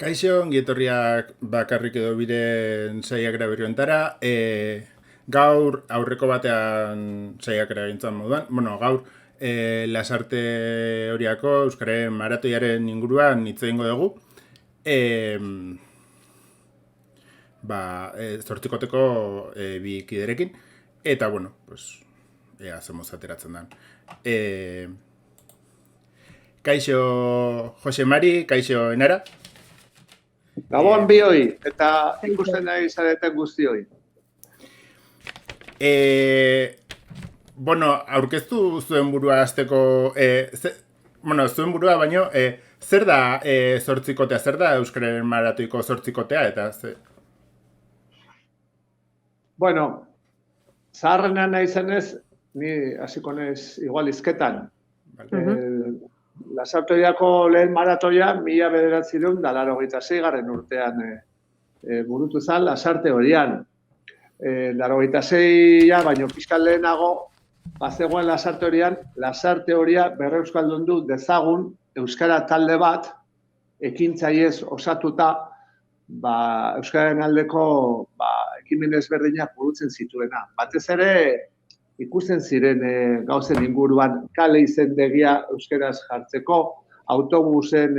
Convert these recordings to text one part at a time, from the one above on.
Kaixo, ongietorriak bakarrik edo biren saiakera berri hontara. Gaur aurreko batean saiakera gintzen moduan. Bueno, gaur lasarte horiako Euskararen maratoiaren inguruan hitz egingo dugu. Zortzikoteko bi kiderekin. Eta, bueno, pues, ea zemoz ateratzen den. Kaixo Jose Mari, kaixo Enara. Gabon bioi, eta ikusten nahi zareten guztioi. Aurkeztu zuen burua azteko, zuen burua baino, zer da zortzikotea, zer da Euskararen maratoiko zortzikotea, eta ze? Bueno, zaharrenean nahi zenez, ni hasiko naiz igual izketan. Lasartegiako lehen maratoia 1986 urtean burutu zen Lasarte horian. 86 baino pixkat lehenago, bazegoen Lasarte horian, Lasarte horia berreuskaldundu dezagun Euskara talde bat, ekintzaiez osatuta, Euskararen aldeko ekimen ezberdinak burutzen zituena. Batez ere, ikusten ziren gauzen inguruan kale izendegia euskaraz jartzeko, autobusen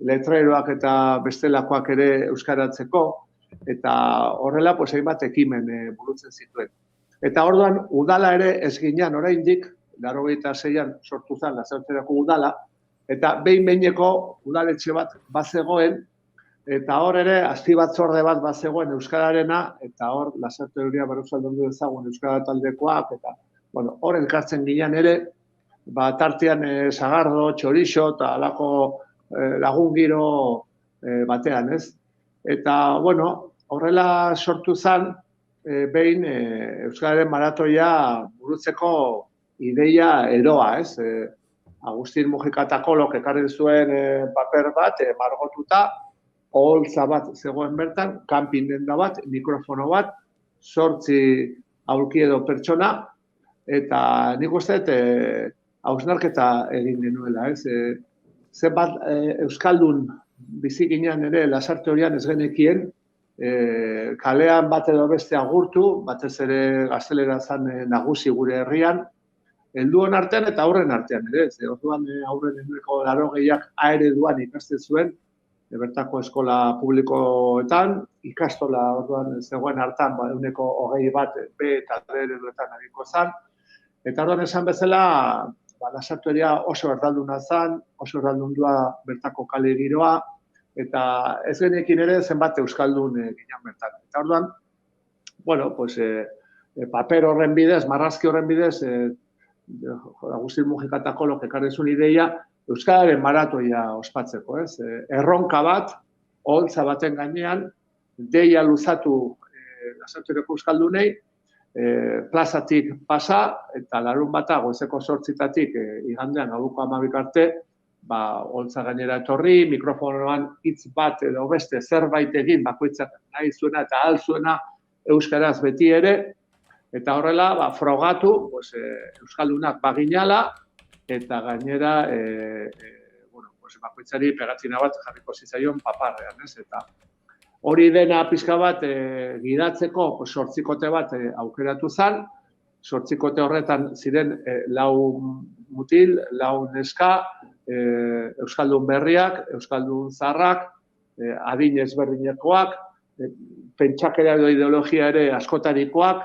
letreroak eta bestelakoak ere euskaratzeko, eta horrela hainbat ekimen burutzen zituen. Eta orduan, udala ere ez ginean oraindik, 86an sortu zen Lasarterako udala, eta behin-behineko udaletxe bat bazegoen, eta hor ere, azpibatzorde bat bazegoen Euskararena, eta hor, Lasarte horia berreuskaldundu dezagun Euskara taldekoak, eta hor elkartzen ginean ere, tartean sagardo, txorixo, eta alako lagun giro batean, ez? Eta, horrela sortu zen, behin Euskararen maratoia burutzeko ideia eroa, ez? Agustin Mujika eta Kolok ekarri zuen paper bat, margotuta, oholtza bat zegoen bertan, kanpin denda bat, mikrofono bat, 8 aulki edo pertsona, eta nik uste hausnarketa egin genuela, ez? Zenbat euskaldun bizi ginean ere Lasarte horian ez genekien, kalean bat edo beste agurtu, batez ere gaztelera zen nagusi gure herrian, helduen artean eta aurren artean ere, ez? Orduan aurren ehuneko 80ak A ereduan ikasten zuen, bertako eskola publikoetan, ikastola orduan zegoen hartan, ehuneko 21 B eta D ereduetan ariko zen. Eta orduan esan bezala, Lasarte horia oso erdalduna zen, oso erdaldundua bertako kale giroa, eta ez genekin ere zenbat euskaldun ginen bertan. Eta orduan, paper horren bidez, marrazki horren bidez, Agustin Mujika eta Kolok ekarri zuen ideia, Euskararen maratoia ospatzeko, ez? Erronka bat, oholtza baten gainean, deia luzatu Lasarterako euskaldunei, plazatik pasa, eta larunbata goizeko 8tatik igandean gaueko 12 arte, oholtza gainera etorri, mikrofonoan hitz bat edo beste zerbait egin, bakoitzak nahi zuena eta ahal zuena euskaraz beti ere, eta horrela, frogatu, euskaldunak baginala, eta gainera, bakoitzari pegatina bat jarriko zitzaion paparrean, ez? Eta hori dena pixka bat gidatzeko 8 bat aukeratu zen, 8 horretan ziren 4 mutil, 4 neska, euskaldun berriak, euskaldun zaharrak, adin ezberdinekoak, pentsakera edo ideologia ere askotarikoak,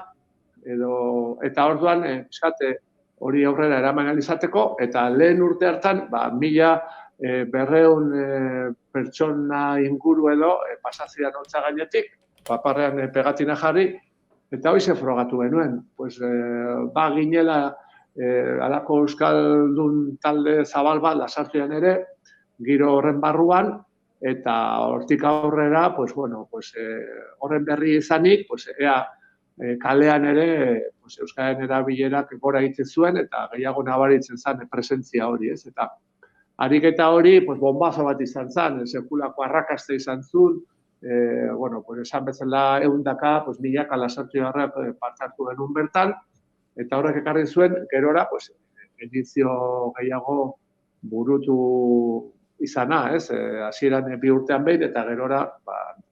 eta orduan, pixkate, hori aurrera eraman izateko, eta lehen urte hartan, 1200 pertsona inguru edo pasazidan holtza gainetik, paparrean pegatina jarri, eta hori frogatu genuen. Ginela alako euskaldun talde zabal bat Lasartean ere, giro horren barruan, eta hortik aurrera, horren berri izanik, ea kalean ere Euskararen erabilerak gora egiten zuen eta gehiago nabaritzen zen presentzia hori, ez? Eta ariketa hori bombazo bat izan zen, sekulako arrakasta izan zuen, esan bezala 100 milaka lasartearrak parte hartu genuen bertan, eta horrek ekarri zuen gerora edizio gehiago burutu izana, ez? Hasieran 2 urtean behin, eta gerora,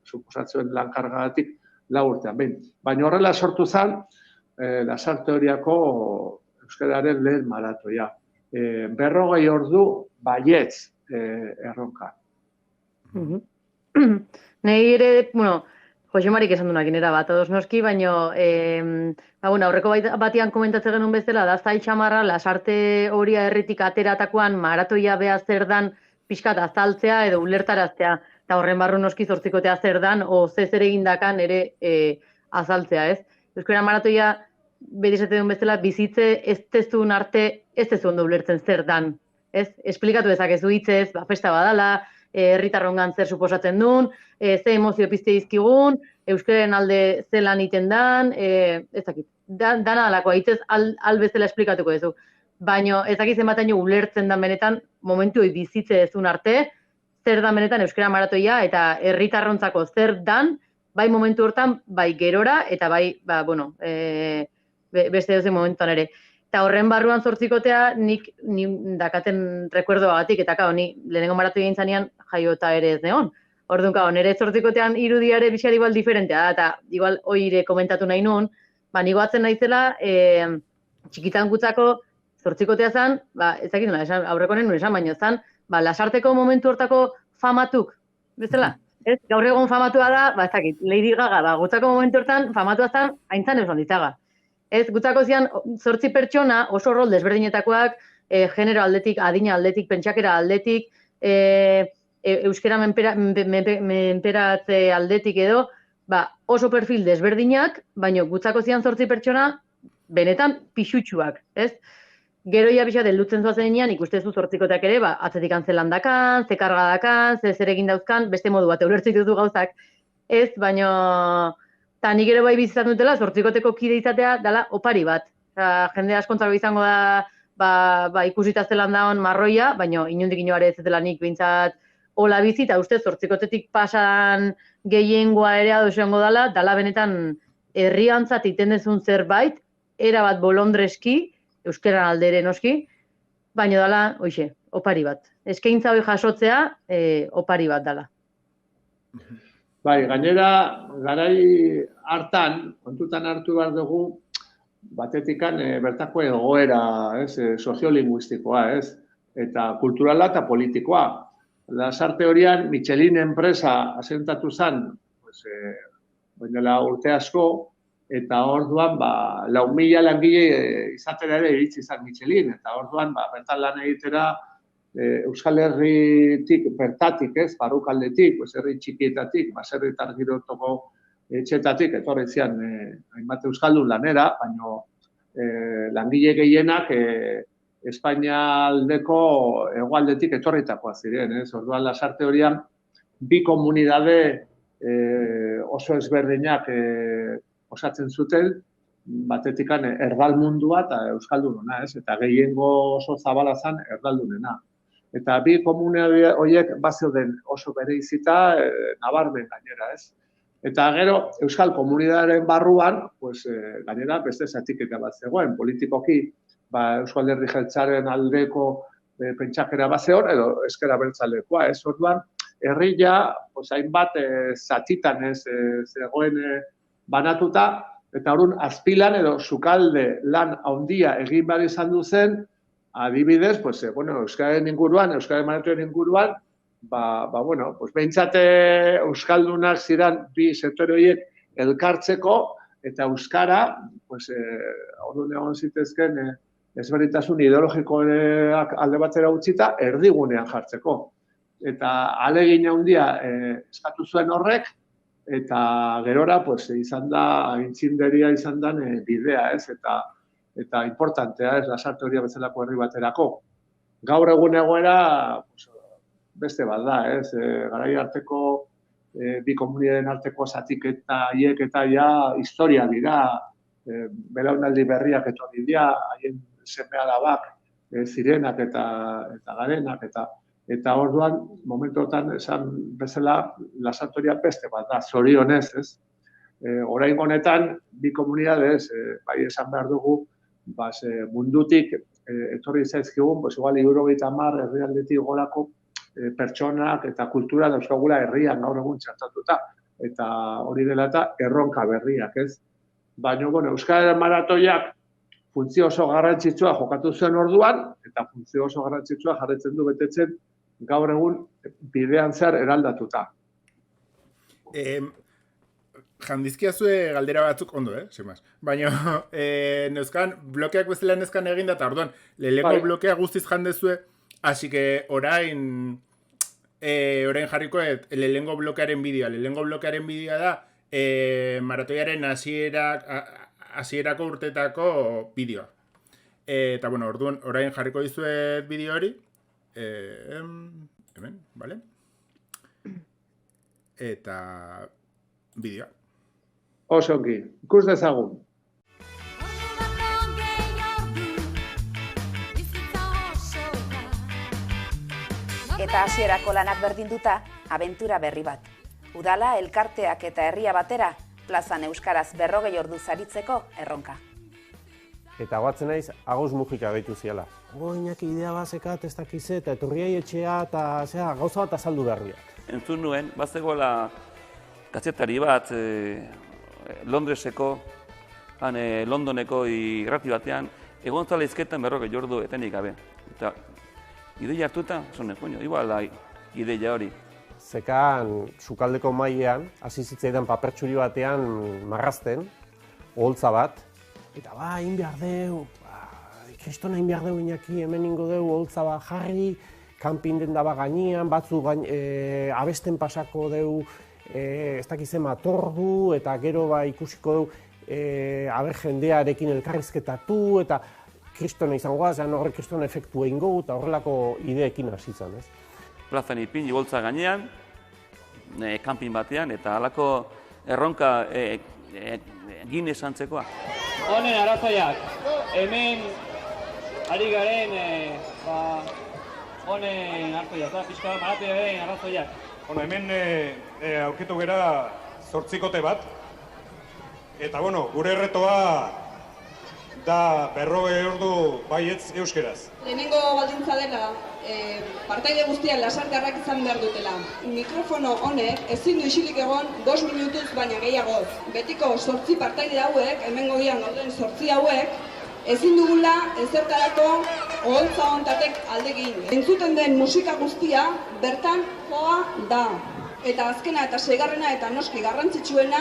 suposatzen lankargagatik 4 urtean behin. Baina horrela sortu zen, Lasarte Oriako euskararen lehen maratoia. 40 ordu baietz erronka. Nei ere, Jose Marik esan dunak inera bat, ados noski, baina aurreko batian komentatzen genuen bezala, da zai txamarra, Lasarte Oria herritik ateratakoan maratoia behar zer dan pixkat azaltzea edo ulertaraztea, eta horren barru noski zortzikotea zer dan, o zer egindakan ere azaltzea, ez? Euskara maratoia, beti esate duen bezala, bizitze ez tezun arte, ez tezu ondo ulertzen zer dan, ez? Esplikatu dezakezu hitzez, festa badala, herritarrongan zer suposatzen duen, ze emozio pizte dizkigun, euskaren alde zelan iten dan, ez dakit, dana dalakoa, hitzez albezela esplikatuko duzu. Baina ez dakit zenbataino ulertzen dan benetan, momentu bizitze ezun arte, zer dan benetan euskara maratoia eta herritarrontzako zer dan, bai momentu hortan, bai gerora, eta bai, beste dozen momentuan ere. Eta horren barruan zortzikotea, nik dakaten rekuerdoagatik, eta ni lehenengo maratoia intzanean jaiota ere ez neon. Orduan, nire zortzikotean irudiare bixari igual diferentea da, eta igual oire komentatu nahi nun, nigo atzen naizela, txikitan gutzako zortzikotea zen, ez dakit nuen, aurreko nuen esan, baina zen, Lasarteko momentu hortako famatuk, bezala? Ez, gaur egon famatua da, ez dakit, Lady Gaga, gutzako momentu hortan famatua zen, haintzan eusan ditzaga. Ez, gutzako zian, 8 pertsona, oso rol desberdinetakoak, genero aldetik, adina aldetik, pentsakera aldetik, euskera menperatze aldetik edo, oso perfil desberdinak, baina gutzako zian 8 pertsona, benetan pixutxuak, ez? Geroia pixat heldutzen zoazenean, ikustezu zortzikoteak ere, atzetik antzelan dakan, ze karga dakan, zer egin dauzkan, beste modu bat, ulertzen dutu gauzak, ez, baina, eta nik ere bai bizitzat dutela, zortzikoteko kide izatea dela opari bat. Jende askontzako izango da, ikusita zelan daun marroia, baina inundik inoare ez dela nik bintzat hola bizi, eta uste zortzikotetik pasan gehiengoa ere adosengo dela benetan herriantzat iten dezun zerbait, erabat bolondreski, euskeran aldere noski, baina dela, opari bat. Eskaintza hori jasotzea, opari bat dela. Bai, gainera, garai hartan, kontutan hartu behar dugu, batetikan bertako egoera, soziolinguistikoa, eta kulturala eta politikoa. Lasarte Orian, Michelin enpresa asentatu zen, dela urte asko, eta orduan, 4.000 langile izatera ere iritsi zen Michelin, eta orduan, bertan lan egitera, Euskal Herritik, bertatik, barrukaldetik, herri txikietatik, baserritar girotoko etxetatik, etorri zian hainbat euskaldun lanera, baina langile gehienak Espainia aldeko hegoaldetik etorritakoa ziren. Orduan Lasarte Orian, 2 komunidade oso ezberdinak osatzen zuten, batetikan erdalmundua eta euskaldunena, eta gehiengo oso zabala zen erdaldunena. Eta 2 komunidade horiek bazeuden oso bereizita nabarmen gainera, Eta gero, euskal komunidadaren barruan, gainera beste zatiketa bat zegoen, politikoki, Euskal Herri Jeltzaren aldeko pentsakera bat zegoen, edo ezkera bertzalekoa, Orduan, herria, hainbat zatitan zegoen banatuta, eta orduan, azpilan edo sukalde lan handia egin behar izan duzen, adibidez, Euskararen inguruan, Euskararen maratuen inguruan, behintzat euskaldunak ziren 2 sektore horiek elkartzeko, eta euskara, orduan egon zitezken ezberdintasun ideologikoak alde batera utzita, erdigunean jartzeko. Eta ahalegin handia eskatu zuen horrek, eta gerora izan da, aintzinderia izan da bidea, eta importantea, Lasarte Oria bezalako herri baterako. Gaur egun egoera, beste bat da, garai arteko, 2 komunidadeen arteko zatiketa haiek eta historia dira, belaunaldi berriak etorri dira, haien seme-alabak zirenak eta garenak, eta orduan, momentuotan, esan bezala, Lasarte Oria beste bat da, zorionez, Orain honetan, 2 komunidadez, bai esan behar dugu, mundutik etorri zaizkigun, igual 70 herrialdetik gorako pertsonak eta kultura dauzkagula herrian gaur egun txertatuta. Eta hori dela eta erronka berriak, ez? Baina, Euskararen maratoiak funtzio oso garrantzitsua jokatu zuen orduan, eta funtzio oso garrantzitsua jarraitzen du betetzen gaur egun bidean zehar eraldatuta. Jandizkiazue galdera batzuk ondo, semaz. Baina, neuzkan, blokeak bezala nezkan egin da, eta orduan, lehenko blokea guztiz jandezue, hasi que orain jarriko lehenko blokearen bideoa. Lehenko blokearen bideoa da, maratoiaren hasierako urtetako bideoa. Eta, orduan, orain jarriko dizuet bideo hori. Hemen, bale? Eta bideoa. Oso ongi, ikus dezagun. Eta hasierako lanak berdinduta, abentura berri bat. Udala, elkarteak eta herria batera, plazan euskaraz 40 ordu zaritzeko erronka. Eta guatzen naiz, Agus Mujika deitu ziala. Iñaki idea bazekat ez dakize, eta etorriai etxea, eta gauza bat azaldu berriak. Entzun nuen, bazegoela kazetari bat, Londreseko, Londoneko irrati batean, egon zala izketan 40 ordu etenik gabe. Eta ideia hartuta, zonen, igual da ideia hori. Zekan, sukaldeko mailean, hasi zitzaidan papertxuri batean marrazten, oholtza bat, eta egin behar deu, kristona egin behar deu Iñaki, hemen ingo deu, oholtza bat jarri, kanpin den daba gainean, batzu abesten pasako deu, ez dakize matordu, eta gero ikusiko deu, jendearekin elkarrizketatu, eta kristona izangoa, horrek kristona efektu egin gogu, eta horrelako ideekin hasi zen, ez? Plazan ipin, iboltza gainean, kanpin batean, eta halako erronka egin esantzekoa. Honen arazoiak, hemen ari garen, honen arazoiak, pixka maratoiaren arazoiak. Hemen aurkitu gera 8 bat, eta gure erretoa da 40 ordu baietz euskeraz. Lehenengo baldintza dela, partaide guztiak lasarkarrak izan behar dutela. Mikrofono honek ezin du isilik egon 5 minutuz baina gehiagoz. Betiko 8 partaide hauek, hemen gogian gauden 8 hauek, ezin dugula ezertarako oholtza hontatek aldegin. Entzuten den musika guztia bertan joa da. Eta azkena eta seigarrena eta noski garrantzitsuena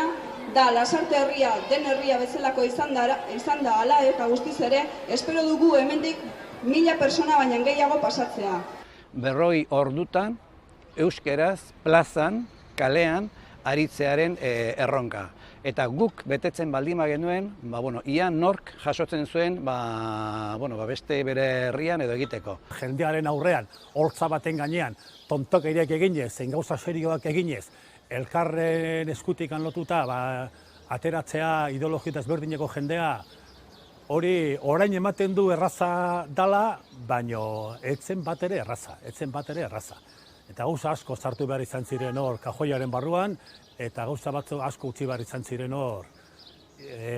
da Lasarte herria den herria bezalako izan da hala eta guztiz ere, espero dugu hemendik 1000 persona baina gehiago pasatzea. 40 ordutan euskeraz plazan, kalean, aritzearen erronka. Eta guk betetzen baldin genuen, ia nork jasotzen zuen beste bere herrian edo egiteko. Jendearen aurrean, holtza baten gainean, tontokeriak eginez, zein gauza serioak eginez, elkarren eskutik lotuta ateratzea ideologia ezberdineko jendea, hori orain ematen du erraza dala, baino etzen bat ere erraza. Eta gauza asko sartu behar izan ziren hor kajoiaren barruan, eta gauza batzu asko utzi behar izan ziren hor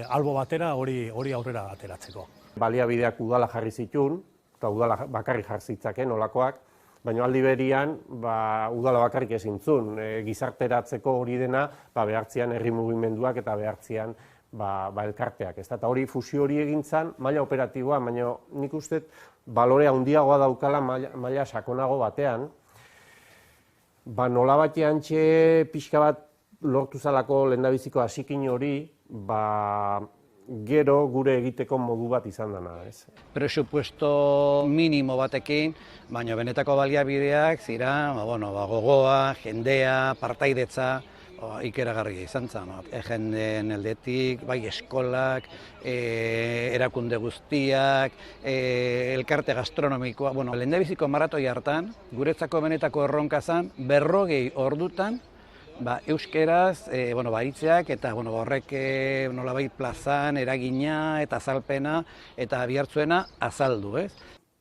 albo batera hori aurrera ateratzeko. Baliabideak udala jarri zituen, eta udala bakarrik jarri zitzaken olakoak, baina aldi berian udala bakarrik ezin zuen. Gizarteratzeko hori dena behartzean herri mugimenduak eta behartzean elkarteak. Eta hori fusio hori egintzan, maila operatiboa, baina nik uste balore handiagoa daukala maila sakonago batean. Nola batean pixka bat lortu zalako lehendabiziko hasikin hori, gero gure egiteko modu bat izan dena, ez? Presupuesto minimo batekin, baina benetako baliabideak zira, gogoa, jendea, partaidetza, ikeragarria izan zen. Jendeen aldetik, bai eskolak, erakunde guztiak, elkarte gastronomikoa. Lehendabiziko maratoi hartan, guretzako benetako erronka zen, 40 ordutan, euskeraz, baritzeak eta horrek nolabait plazan eragina eta azalpena eta bihartzuena azaldu, ez?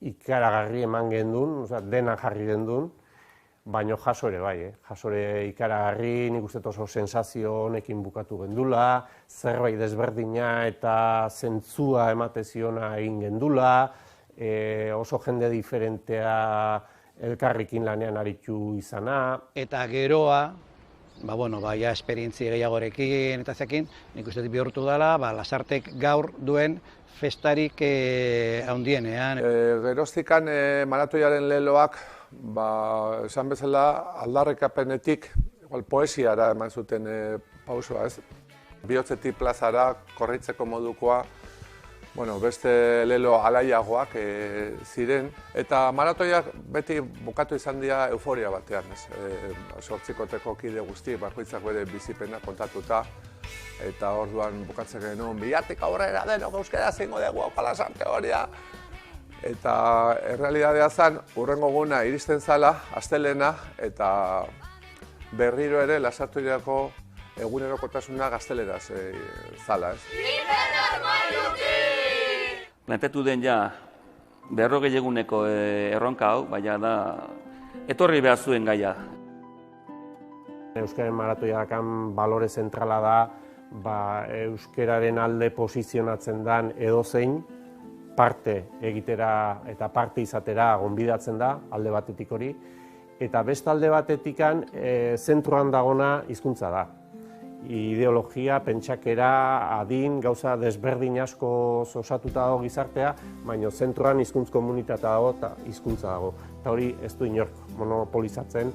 Ikaragarri eman gendun, dena jarri gendun, baina jaso ere bai, jaso ere ikaragarri, nik uste oso sensazio honekin bukatu gendula, zerbait desberdina eta zentzua emateziona egin gendula, oso jende diferentea elkarrekin lanean aritu izana. Eta geroa, ja esperientzia gehiagorekin eta zekin, nik uste bihurtu dela, Lasartek gaur duen festarik handienean. Geroztikan maratoiaren leloak, esan bezala aldarrikapenetik, poesiara eman zuten pausua, ez? Bihotzetik plazara korritzeko modukoa, beste lelo alaiagoak ziren, eta maratoiak beti bukatu izan dira euforia batean, ez? 8 kide guzti, bakoitzak bere bizipena kontatuta, eta orduan bukatzen genuen, bihartik aurrera denok euskara zingo dugu Lasarte horia. Eta errealitatea zen, hurrengo eguna iristen zala, astelena, eta berriro ere Lasarteriako egunerokotasuna gazteleraz zala, ez? Planteatu den ja 40 eguneko erronka hau, baina da etorri behar zuen gaia. Euskararen maratoiakan balore zentrala da, euskararen alde posizionatzen den edozein parte egitera eta parte izatera gonbidatzen da, alde batetik hori, eta beste alde batetikan zentruan dagona hizkuntza da. Ideologia, pentsakera, adin, gauza desberdin asko osatuta dago gizartea, baina zentruan hizkuntz komunitatea dago eta hizkuntza dago. Eta hori ez du inork monopolizatzen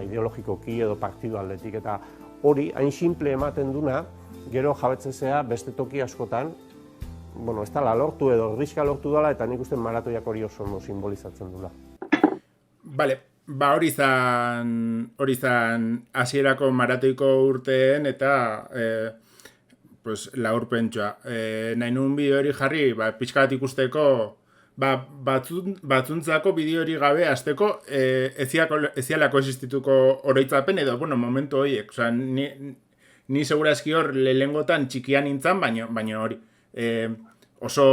ideologikoki edo partidu aldetik. Eta hori hain simple ematen duna, gero jabetzezea beste toki askotan, ez dela lortu edo erdiska lortu dela, eta nik uste maratoiak hori oso simbolizatzen dula. Bale. Hori izan hasierako maratoiko urteen eta laurpentsua. Nahi nuen bideo hori jarri, pixka bat ikusteko, batzuntzako bideo hori gabe hasteko ezialako existituko oroitzapen edo, momentu horiek. Ni segurazki hor lehengotan txikian nintzen, baina hori. Oso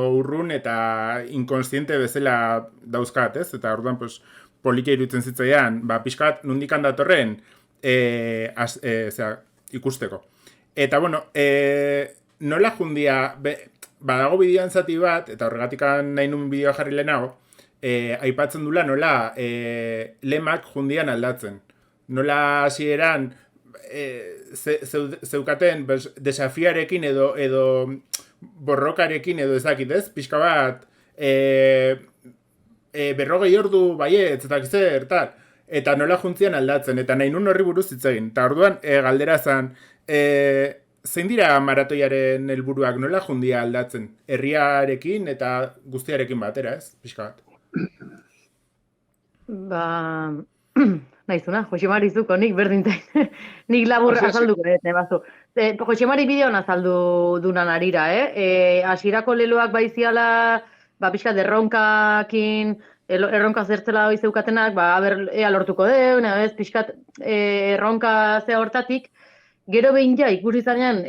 urrun eta inkonstiente bezala dauzkat, ez? Eta orduan, politia iruditzen zitzaidan, pixkat nundikan datorren ikusteko. Eta, nola jundia, badago bideoan zati bat, eta horregatik nahi nuen bideoa jarri lehenago, aipatzen dula nola lemak jundian aldatzen. Nola hasieran zeukaten desafiarekin edo borrokarekin edo ezakit ez, pixka bat 40 ordu baietz, eta zer, tal. Eta nola juntzian aldatzen, eta nahi nun horri buruz hitz egin. Eta orduan, galdera zen, zein dira maratoiaren helburuak nola jundia aldatzen? Herriarekin eta guztiarekin batera, ez? Pixka bat. Nahizuna, Josemari zuko, nik berdintain. Nik labur azalduko, nebazu. Josemari bideoan azaldu dunan arira, hasierako leloak baiziala, pixka erronkakin, erronka zertzela hori zeukatenak, ea lortuko deun, pixkat erronka zea hortatik, gero behin ja, ikusi zanean,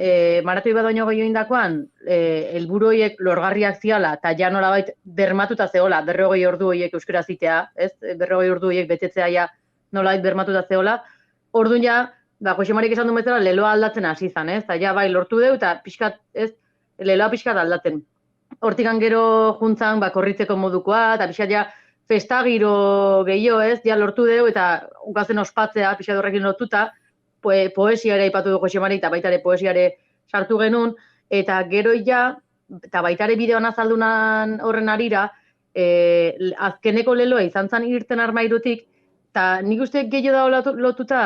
maratoi bat baino gehiago indakoan, helburu horiek lorgarriak ziala, eta ja nolabait bermatuta zehola, 40 ordu horiek euskara zitea, 40 ordu horiek betetzea ja nolabait bermatuta zehola, orduan ja, Josemarik esan du bezala, leloa aldatzen hasi izan, eta ja bai lortu deu, eta pixkat, leloa pixkat aldatzen. Hortikan gero juntzan korritzeko modukoa, eta pixat ja festagiro gehiago ja lortu deu, eta ukazen ospatzea pixat horrekin lotuta, poesiare ipatu du Josemari, eta baitare poesiare sartu genuen, eta gero ja, eta baitare bideoan azaldunan horren arira, azkeneko leloa izan zen irten armairutik, eta nik uste gehiago da lotuta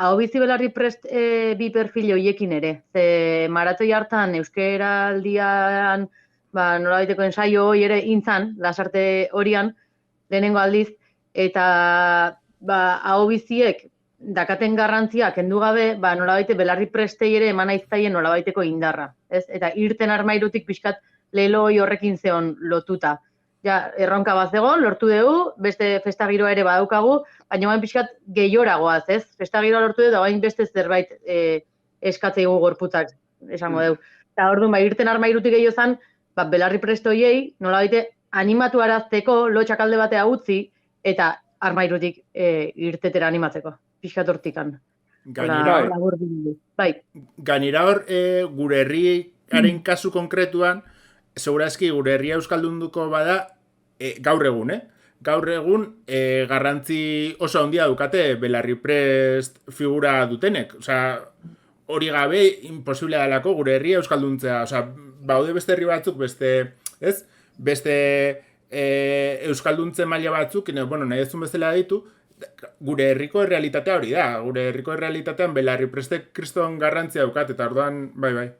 hau bizi belarri prest bi perfil horiekin ere. Ze maratoi hartan euskeraldian nola baiteko ensaio hori ere intzan, Lasarte horian, lehenengo aldiz, eta hau biziek dakaten garrantzia kendu gabe, nola baite belarri prestei ere eman aiztaien nola baiteko indarra. Eta irten armairutik pixkat lelo hori horrekin zeon lotuta. Ja, erronka bat zegoen, lortu dugu, beste festagiroa ere badaukagu, baina bain pixkat gehioragoaz, ez? Festagiroa lortu dugu, da bain beste zerbait eskatzeigu gorputzak, esango dugu. Eta orduan, irten armairutik gehiago zen, belarri prestoiei, nola baite, animatu arazteko, lotxak alde batea utzi, eta armairutik irtetera animatzeko, pixkat hortikan. Gainera hor, gure herriaren kasu konkretuan, segurazki gure herria euskaldunduko bada gaur egun, gaur egun garrantzi oso handia dukate Belarriprest figura dutenek. Osea, hori gabe imposible dalako gure herria euskalduntzea. Osea, baude beste herri batzuk, beste euskalduntze maila batzuk, bueno, nahi ezun bezala ditu, gure herriko errealitatea hori da. Gure herriko errealitatean Belarriprestek kriston garrantzia daukat, eta orduan, bai.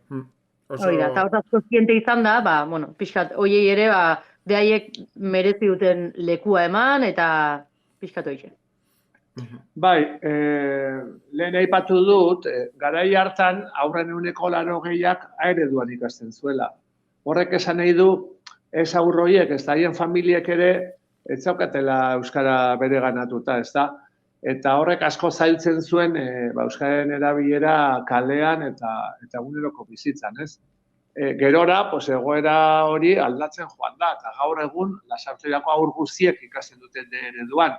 Hori da, eta hortaz kontziente izan da, bueno, pixkat, hoiei ere, behaiek merezi duten lekua eman, eta pixkat hoize. Bai, lehen aipatu dut, garai hartan aurren euneko 80ak aereduan ikasten zuela. Horrek esan nahi du, ez aurroiek, ez da hien familiek ere, ez zaukatela euskara bere ganatuta, ez da? Eta horrek asko zailtzen zuen euskaren erabilera kalean eta eguneroko bizitzan, ez? Gerora, egoera hori aldatzen joan da, eta gaur egun Lasarteako haur guztiek ikasten duten ereduan.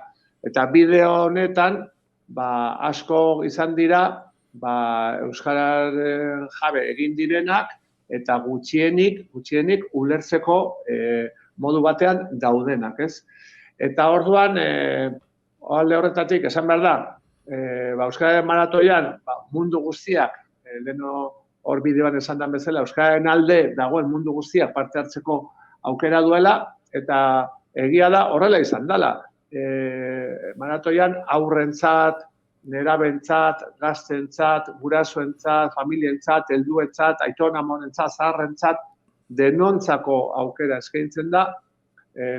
Eta bideo honetan, asko izan dira, euskararen jabe egin direnak, eta gutxienik ulertzeko modu batean daudenak, ez? Eta orduan, alde horretatik, esan behar da, Euskararen maratoian mundu guztiak, leheno hor bideoan esan den bezala, Euskararen alde dagoen mundu guztiak parte hartzeko aukera duela, eta egia da horrela izan dela. Maratoian aurrentzat, nerabentzat, gaztentzat, gurasoentzat, familientzat, helduentzat, aiton-amonentzat, zaharrentzat, denontzako aukera eskaintzen da,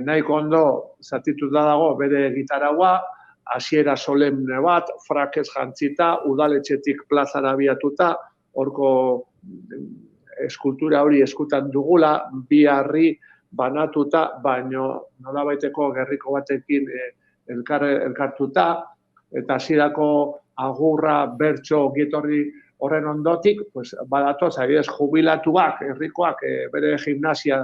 nahiko ondo zatitu da dago bere gitaragua, hasiera solemne bat, frakez jantzita, udaletxetik plazara abiatuta, horko eskultura hori eskutan dugula, bi harri banatuta, baino nolabaiteko gerriko batekin elkartuta, eta hasierako agurra, bertso, gietorri horren ondotik, badatoz, adibidez, jubilatuak, herrikoak, bere gimnasia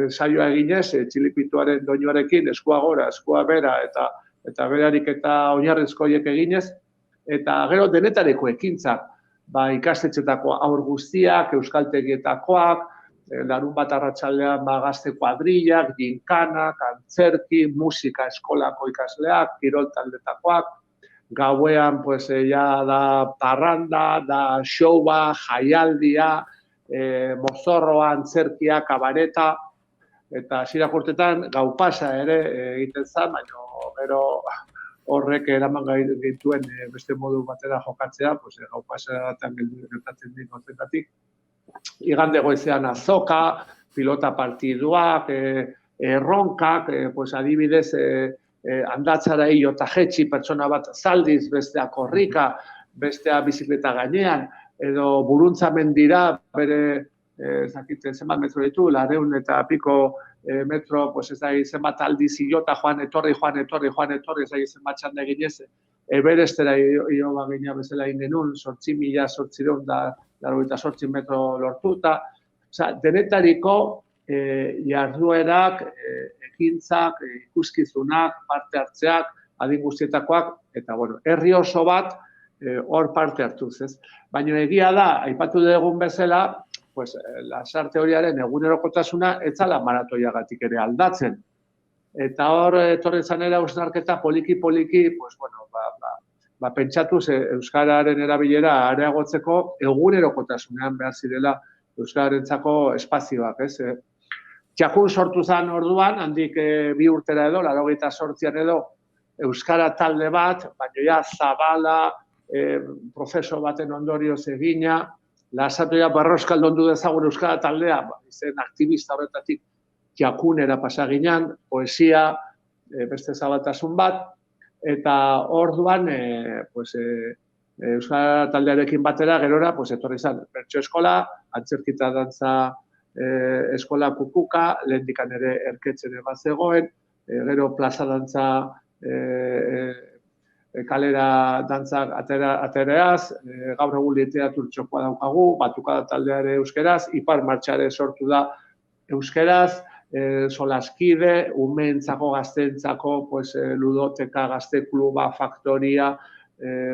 saioa eginez, txilipituaren doinuarekin, eskua gora, eskua bera, eta berarik eta oinarrizkoiek eginez, eta gero denetareko ekintzak, ikastetxetako haur guztiak, euskaltegietakoak, larun bat arratsaldean gazte kuadrillak, ginkanak, antzerki, musika eskolako ikasleak, kirol taldetakoak, gauean ja da parranda, da showa, jaialdia, mozorroa, antzerkia, kabareta, eta hasierako urtetan gau pasa ere egiten zen, baina gero horrek eraman gaituen beste modu batera jokatzea, gau pasatan gertatzen din horretatik. Igande goizean azoka, pilota partiduak, erronkak, adibidez, handatzara hilo eta jetxi pertsona bat zaldiz, bestea korrika, bestea bizikleta gainean, edo buruntzamen dira, bere, zenbat metro ditu, 200 eta piko metro, ez da zenbat aldiz hilota joan, etorri, ez da zenbat txanda eginez, Everestera hilo bagina bezala ingenun, 8.898 metro lortuta. Denetariko jarduerak, ekintzak, ikuskizunak, parte hartzeak, adin guztietakoak, eta herri oso bat hor parte hartuz, ez? Baina egia da, aipatu dugun bezala, Lasarte horiaren egunerokotasuna ez zala maratoiagatik ere aldatzen. Eta hor, etorri zanera hausnarketa poliki-poliki, pentsatuz euskararen erabilera areagotzeko egunerokotasunean behar zirela euskararentzako espazioak, ez? Txakun sortu zen orduan, handik 2 urtera edo, 88an edo, euskara talde bat, baina ja zabala, prozeso baten ondorioz egina, Lasartea barroskaldondu dezagun euskara taldea, izen aktivista horretatik jakunera pasaginan, poesia, beste zabaltasun bat, eta orduan euskara taldearekin batera gerora etorri zen bertso eskola, antzerkita dantza eskola kukuka, lehendikan ere erketzen bat zegoen, gero plaza dantza kalera dantzak atereaz, gaur egun literatur txokoa daukagu, batukada taldeare euskeraz, ipar martxare sortu da euskeraz, solaskide, umeentzako, gazteentzako, ludoteka, gaztekluba, faktoria,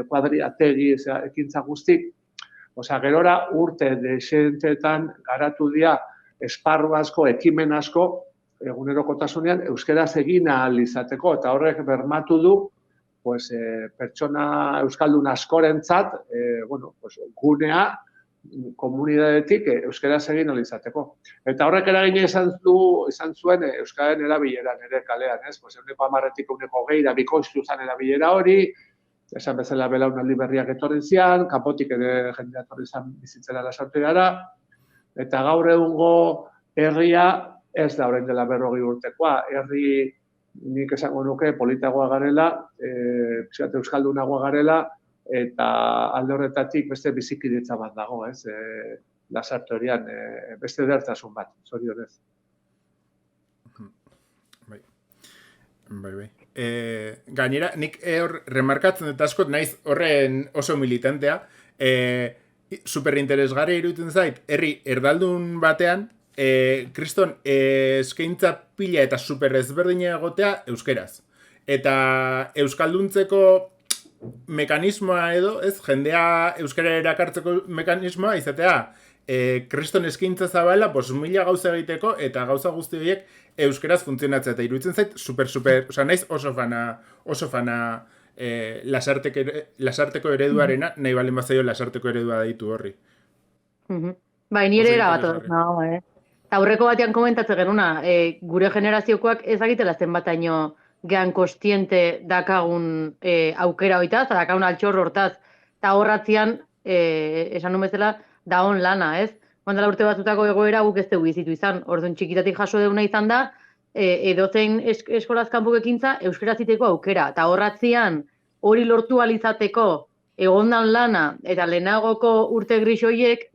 kuadriategi, ekintza guztik. Gerora urte desentetan garatu dira esparru asko, ekimen asko, egunerokotasunean euskaraz egin ahal izateko, eta horrek bermatu du pues, pertsona euskaldun askorentzat gunea komunidadetik euskaraz egin ahal izateko. Eta horrek eragina izan zuen euskararen erabileran ere kalean, ez? Pues, 10%-tik 20%, bikoiztu zen erabilera hori, esan bezala belaunaldi berriak etorri zian, kanpotik ere jendea etorri zen bizitzera Lasarteara, eta gaur egungo herria ez da orain dela 40 urtekoa. Herri nik esango nuke politagoa garela, euskaldunagoa garela, eta alde horretatik beste bizikidetza bat dago, ez? Lasarte horian, beste edertasun bat, zorionez. Bai. Gainera, nik hor remarkatzen dut askot, naiz horren oso militantea, superinteresgarria iruditzen zait, herri erdaldun batean, kriston eskaintza pila eta super ezberdina egotea euskeraz. Eta euskalduntzeko mekanismoa edo, ez, jendea euskara erakartzeko mekanismoa izatea, kriston eskaintza zabala, 1000 gauza egiteko, eta gauza guzti horiek euskeraz funtzionatzea, eta iruditzen zait super, oza, naiz oso fana lasarteko ereduarena, nahi balen bazaio lasarteko eredua daitu horri. Bai, nire erabat nago, Eta aurreko batean komentatzen genuna, gure generaziokoak ezagitela zenbataino gehan kostiente dakagun aukera hoitaz, eta dakagun altxor hortaz, eta horratzean, esan nun bezala, daon lana, ez? Mandala urte batzutako egoera guk ez dugu izitu izan, orduan txikitatik jaso deuna izan da, edozein eskolaz kanpoko ekintza euskaraz iteko aukera, eta horratzean hori lortu alizateko egondan lana, eta lehenagoko urte gris horiek,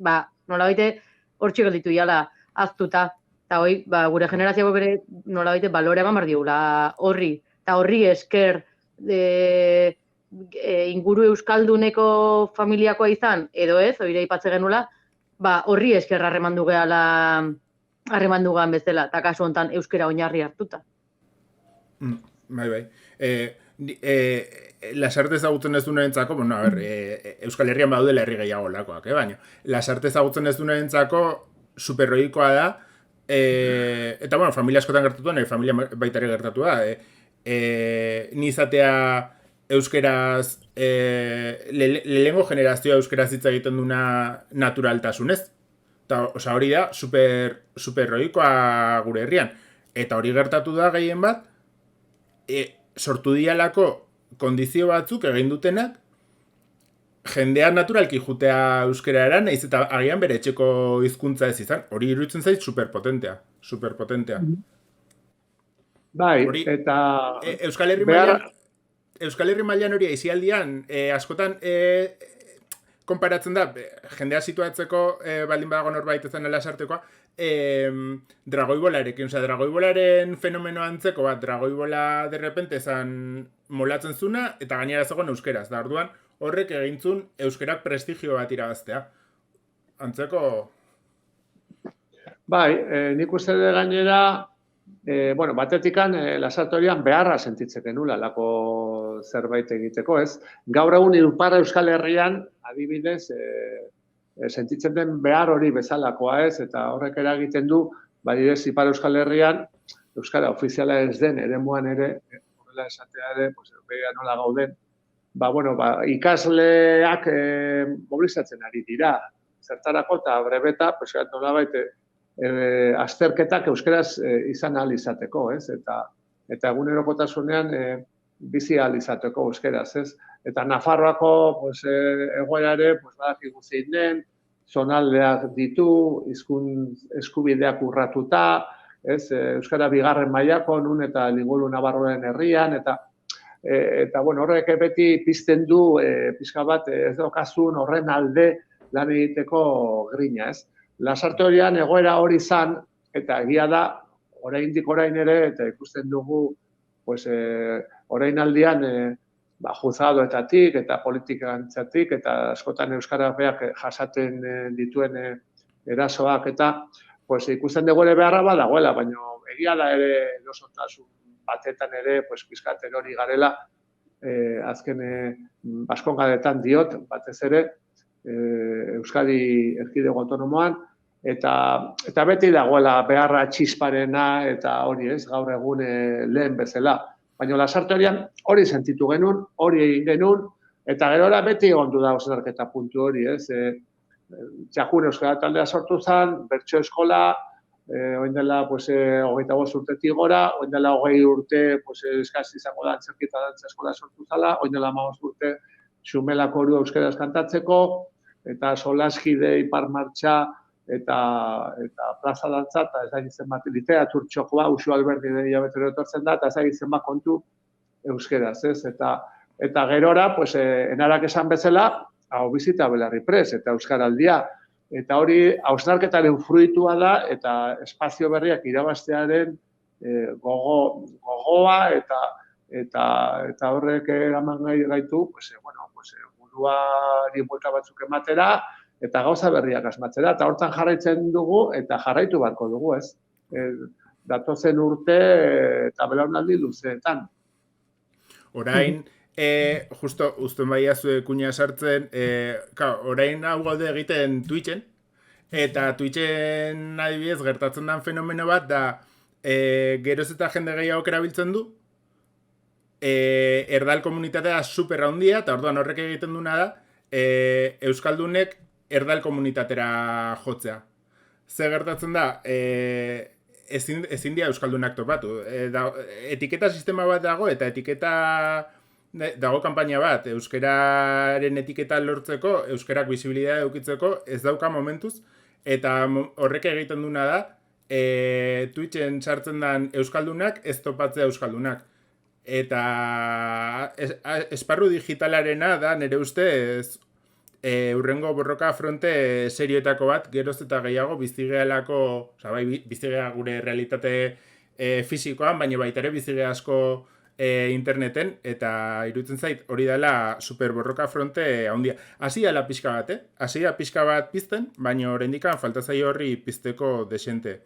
nolabait hortxe gelditu jala, aztuta, eta hoi, gure generazioak bere nolabait balore eman bardiugula horri, eta horri esker inguru euskalduneko familiakoa izan, edo ez, hori aipatze genula, horri esker harremandu gehan bezala, eta kasu honetan euskera oinarri hartuta. Bai. Lasarte ezagutzen ez dunarentzako, Euskal Herrian baudela herri gehiago lakoak, baina lasarte ezagutzen ez dunarentzako superroikoa da, eta familia askotan gertatu da, familia baitare gertatu da, ni izatea euskeraz, lehengo generazioa euskeraz hitz egiten duna naturaltasunez, eta hori da superroikoa gure herrian, eta hori gertatu da gehien bat, sortu dialako kondizio batzuk egin dutenak, jendea naturalki jutea euskera eran, nahiz eta agian bere etxeko hizkuntza ez izan, hori iruditzen zait superpotentea. Bai, eta... Euskal Herri mailan hori aizialdian, askotan konparatzen da, jendea situatzeko baldin badago norbait ezan Lasartekoa, dragoibolarekin, dragoibolaren fenomeno antzeko bat, dragoibola derrepente ezan molatzen zuna, eta gainera zegoen euskeraz, da orduan, horrek egintzun euskerak prestigio bat irabaztea. Antzeko... Bai, nik uste de gainera, batetikan Lasarte horian beharra sentitzeken nula, lako zerbait egiteko, ez? Gaur egun Ipar Euskal Herrian, adibidez, sentitzen den behar hori bezalakoa, ez? Eta horrek eragiten du, badidez Ipar Euskal Herrian, euskara ofiziala ez den, eremuan ere, horrela esatea ere, begira nola gauden, ikasleak mobilizatzen ari dira. Zertarako eta brebeta, nolabait, azterketak euskeraz izan ahal izateko, ez? Eta egunerokotasunean bizi ahal izateko euskeraz, ez? Eta Nafarroako egoera ere, badakigu zein den, zonaldeak ditu, eskubideak urratuta, ez? Euskara bigarren mailako, nun eta Lingolu Nabarroren herrian, eta horrek beti pizten du, pizka bat ez daukazun horren alde lan egiteko grina, ez? Lasarte horian egoera hori zan, eta egia da, oraindik orain ere, eta ikusten dugu, orain aldian, juzgadoetatik eta politikantzatik, eta askotan euskarapeak jasaten dituen erasoak, eta ikusten dugu ere beharra badagoela, baina egia da ere erosotasun batetan ere, pizkaten hori garela, azken baskongadetan diot, batez ere, Euskadi Erkidego Autonomoan, Eta beti dagoela beharra txisparena eta hori ez, gaur egun lehen bezala. Baina lasarte hori sentitu genuen, hori egin genuen, eta gerora beti egondu da hausnarketa puntu hori, ez. Txakun euskara taldea sortu zen, bertso eskola, oin dela 25 urtetik gora, oin dela 20 urte eskaz izango da antzerkita dantza eskola sortu zala, oin dela 15 urte Xumela koru euskaraz kantatzeko, eta Solaskide, Ipar Martxa, eta plaza dantza, eta ez da egiten bat literatur txokoa, Uxu Alberdi dira betero etortzen da, eta ez da egiten bat kontu euskeraz, ez? Eta gerora, enarak esan bezala, hau bizita Belarri Press, eta Euskaraldia. Eta hori, hausnarketaren fruitua da, eta espazio berriak irabaztearen gogoa, eta horrek eraman gaitu, buruari buelta batzuk ematera, eta gauza berriak asmatzera, eta hortan jarraitzen dugu, eta jarraitu beharko dugu, ez? Datozen urte eta belaunaldi luzeetan. Orain, justo, uzten baia zue kuña sartzen, orain hau gaude egiten Twitchen, eta Twitchen adibidez gertatzen den fenomeno bat da, geroz eta jende gehiago erabiltzen du, erdal komunitatea super handia, eta orduan horrek egiten duna da, euskaldunek erdal komunitatera jotzea. Ze gertatzen da, ezin dira euskaldunak topatu. Etiketa sistema bat dago, eta etiketa dago kanpaina bat, euskararen etiketa lortzeko, euskarak bizibilitatea edukitzeko, ez dauka momentuz, eta horrek egiten duna da, Twitchen sartzen den euskaldunak, ez topatzea euskaldunak. Eta esparru digitalarena da, nire ustez, hurrengo borroka fronte serioetako bat, geroz eta gehiago bizigealako, bizigea gure realitate fisikoan, baina baita ere bizigea asko interneten, eta iruditzen zait hori dela super borroka fronte handia. Hasi dela pixka bat, hasi da pixka bat pizten, baina oraindikan falta zaio horri pizteko desente.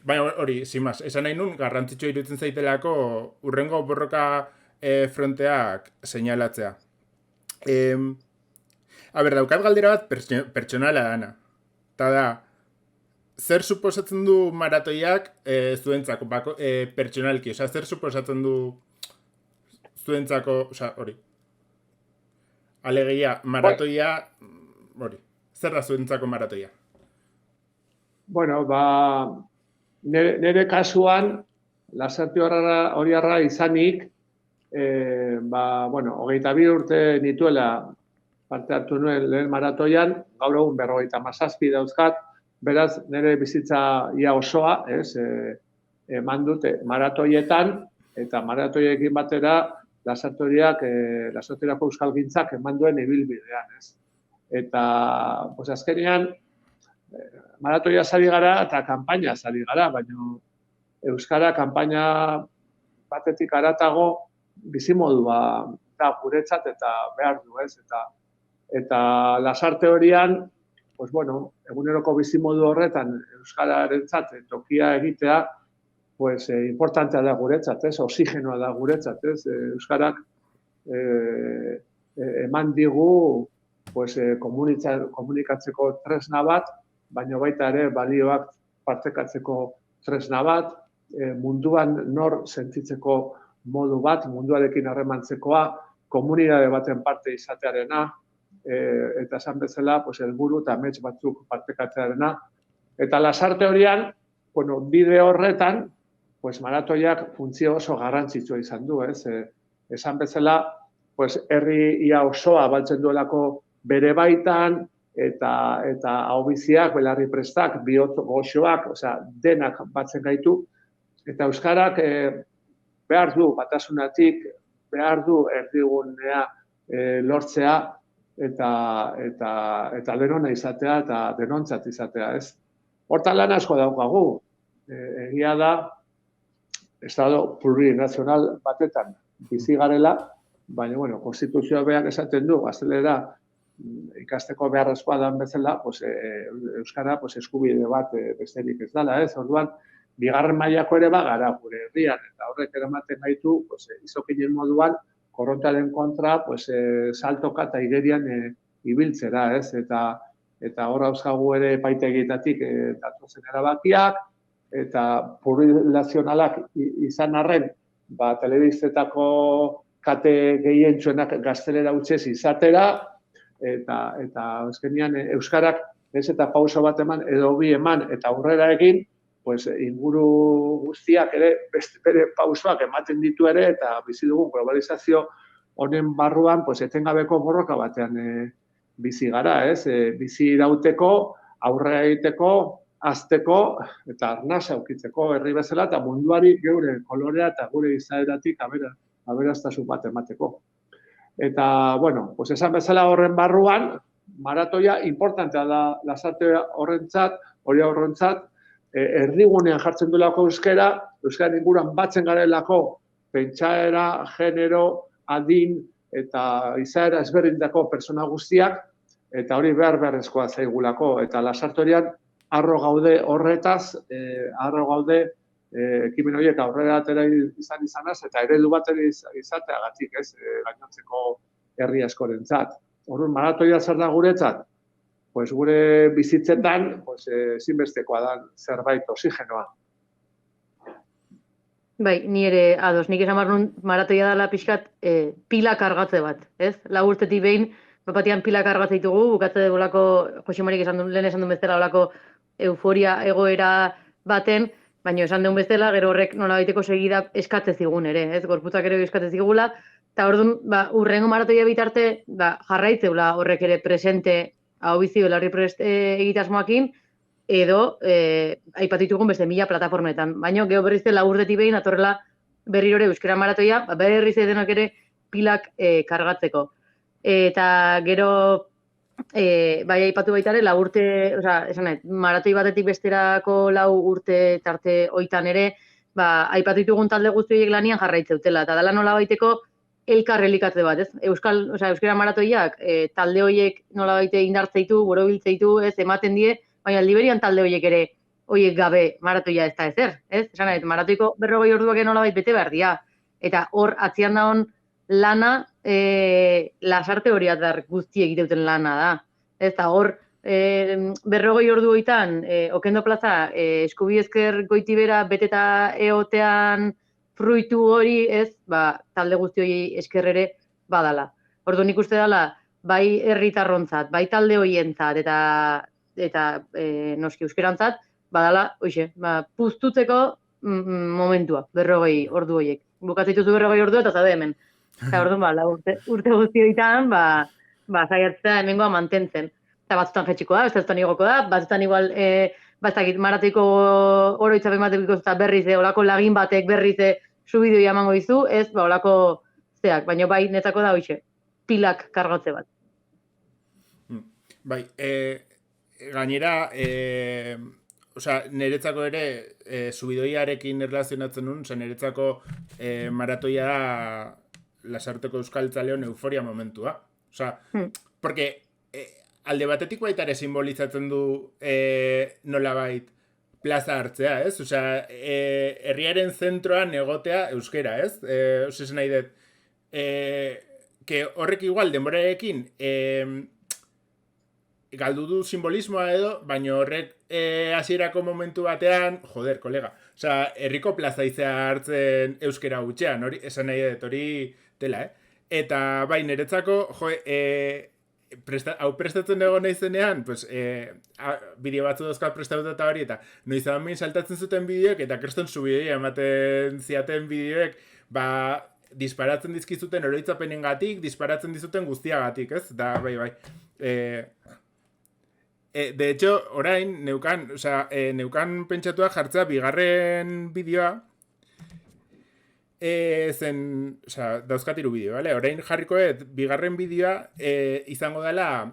Baina hori, simaz, esan nahi nun, garrantzitsua iruditzen zaitelako hurrengo borroka fronteak seinalatzea. Daukat galdera bat pertsonala dana. Eta da, zer suposatzen du maratoiak zuentzako, pertsonalki, zer suposatzen du zuentzako, hori. Alegia, maratoia, hori, zer da zuentzako maratoia? Bueno, nire kasuan, lasarte horiarra izanik, 22 urte nituela parte hartu nuen lehen maratoian, gaur egun 57 dauzkat, beraz, nire bizitza ia osoa, eman dute maratoietan, eta maratoiekin batera, lasarteriako euskalgintzak eman duen ibilbidean, ez? Eta, azkenean, maratoia zari gara eta kanpaina zari gara, baina euskara kanpaina batetik haratago bizimodua da guretzat eta behar du, ez? Eta lasarte horian, eguneroko bizimodu horretan euskararentzat tokia egitea, importantea da guretzat, ez? Oxigenoa da guretzat, ez? Euskarak eman digu komunikatzeko tresna bat, baina baita ere balioak partekatzeko tresna bat, munduan nor sentitzeko modu bat, munduarekin harremantzekoa, komunitate baten parte izatearena, eta esan bezala, helburu eta amets batzuk partekatzearena. Eta lasarte horian, bide horretan, maratoiak funtzio oso garrantzitsua izan du, ez? Esan bezala, herri ia osoa baltzen duelako bere baitan, eta haubiziak, Belarri Prestak, bihotz goxoak, denak batzen gaitu, eta euskarak behar du batasunatik, behar du erdigunea lortzea, eta denona izatea, eta denontzat izatea, ez? Hortan lan asko daukagu, egia da, estado plurinazional batetan bizi garela, baina, konstituzioa beak esaten du, gaztelera ikasteko beharrezkoa dan bezala, euskara eskubide bat besterik ez dela, ez? Orduan, bigarren mailako ere bagara gure herrian, eta horrek eramaten gaitu, izokinen moduan, korrontaren kontra, saltoka eta igerian ibiltzera, ez? Eta eta hor dauzkagu ere epaitegitatik datozen erabakiak, eta publizionalak izan arren, telebistetako kate gehientsuenak gaztelera hutsez izatera, eta azkenean euskarak ez eta pauso bat eman edo bi eman eta aurrera egin, pues inguru guztiak ere bere pausoak ematen ditu ere eta bizi dugun globalizazio honen barruan pues etengabeko borroka batean bizi gara, ez? Bizi irauteko, aurrera egiteko, hazteko eta arnasa aurkitzeko herri bezala eta munduari geure kolorea eta gure izaeratik aberastasun bat emateko. Eta, bueno, pues esan bezala horren barruan, maratoia importantea da Lasarte horrentzat, erdigunean jartzen duelako euskara inguruan batzen garelako pentsaera, genero, adin eta izaera ezberdindako pertsona guztiak, eta hori beharrezkoa zaigulako. Eta Lasarte harro gaude horretaz, harro gaude ekimen horiek aurrera atera izanaz, eta eredu bat ere izateagatik, ez, gainontzeko herri askorentzat. Orduan, maratoia zer da guretzat? Pues gure bizitzetan, pues ezinbestekoa da zerbait oxigenoa. Bai, ni ere ados, nik esan barnun maratoia dela pixkat pila kargatze bat, ez? Lau urtetik behin, bapatian pila kargatze ditugu, bukatze olako, Jose Marik lehen esan duen bezala olako euforia egoera baten, baina esan duen bezala, gero horrek nolabaiteko segida eskatze zigun ere, ez? Gorputzak ere eskatze zigula, eta orduan, urrengo maratoia bitarte, jarraitzeula horrek ere presente hau bizi belarri prest egitasmoakin, edo aipatitugun beste 1000 plataformetan. Baina geho berriz lau urtetik behin, atorrela berriro ere euskara maratoia, berriz denok ere pilak kargatzeko. Eta gero, bai aipatu baitare, lau urte, maratoi batetik besterako 4 urte tarte oitan ere, aipatitugun talde guzti horiek lanian jarraitzeutela. Eta dela nola baiteko, elkar elikatze bat, ez? Euskara maratoiak talde horiek nola baite indartzeitu, borobiltzeitu, ez, ematen die, baina Liberian talde horiek ere horiek gabe maratoia ez da ezer, ez? Esan nahi, maratoiko 40 orduak nola bait bete behar dira. Eta hor, atzian daun lana, Lasarte hori adar guzti egiteuten lana da. Eta hor, 40 ordu hoitan, Okendo plaza, Eskubiezker Goitibera beteta eotean fruitu hori, ez, talde guzti hori eskerrere badala. Orduan ikuste dela, bai herritarrontzat, bai talde horientzat, eta noski euskerantzat, badala, puztutzeko momentua, 40 ordu horiek. Bukatzituzu 40 ordu eta zade hemen. Eta orduan, urte guzti horietan, zaiatzea hemengoa mantentzen. Eta batzutan jetxiko da, batzutan igoko da, batzutan igual, maratoiko oroitzapen batek ikusten berriz, olako lagin batek berriz subidioa emango dizu, ez, olako zeak, baina bai netzako da hoxe, pilak kargatze bat. Bai, gainera, niretzako ere, subidoiarekin erlazionatzen nun, niretzako maratoia da Lasarteko euskaltzaleon euforia momentua. Porque alde batetik baita ere simbolizatzen du nolabait plaza hartzea, ez? Herriaren zentroan egotea euskera, ez? Esan nahi dut, horrek igual denborarekin galdu du simbolismoa edo, baina horrek hasierako momentu batean, joder, kolega, herriko plaza izea hartzen euskera gutxean, esan nahi dut, hori dela, Eta bai, niretzako, hau prestatzen egon naizenean, bideo batzu dauzkat prestatuta eta hori, eta noizadan behin saltatzen zuten bideoek, eta kriston subidea ematen ziaten bideoek, disparatzen dizkizuten oroitzapenengatik, disparatzen dizuten guztiagatik, ez? Da, bai. De hecho, orain, neukan pentsatua jartzea bigarren bideoa, dauzkat 3 bideo, bale? Orain jarriko bigarren bideoa izango dela,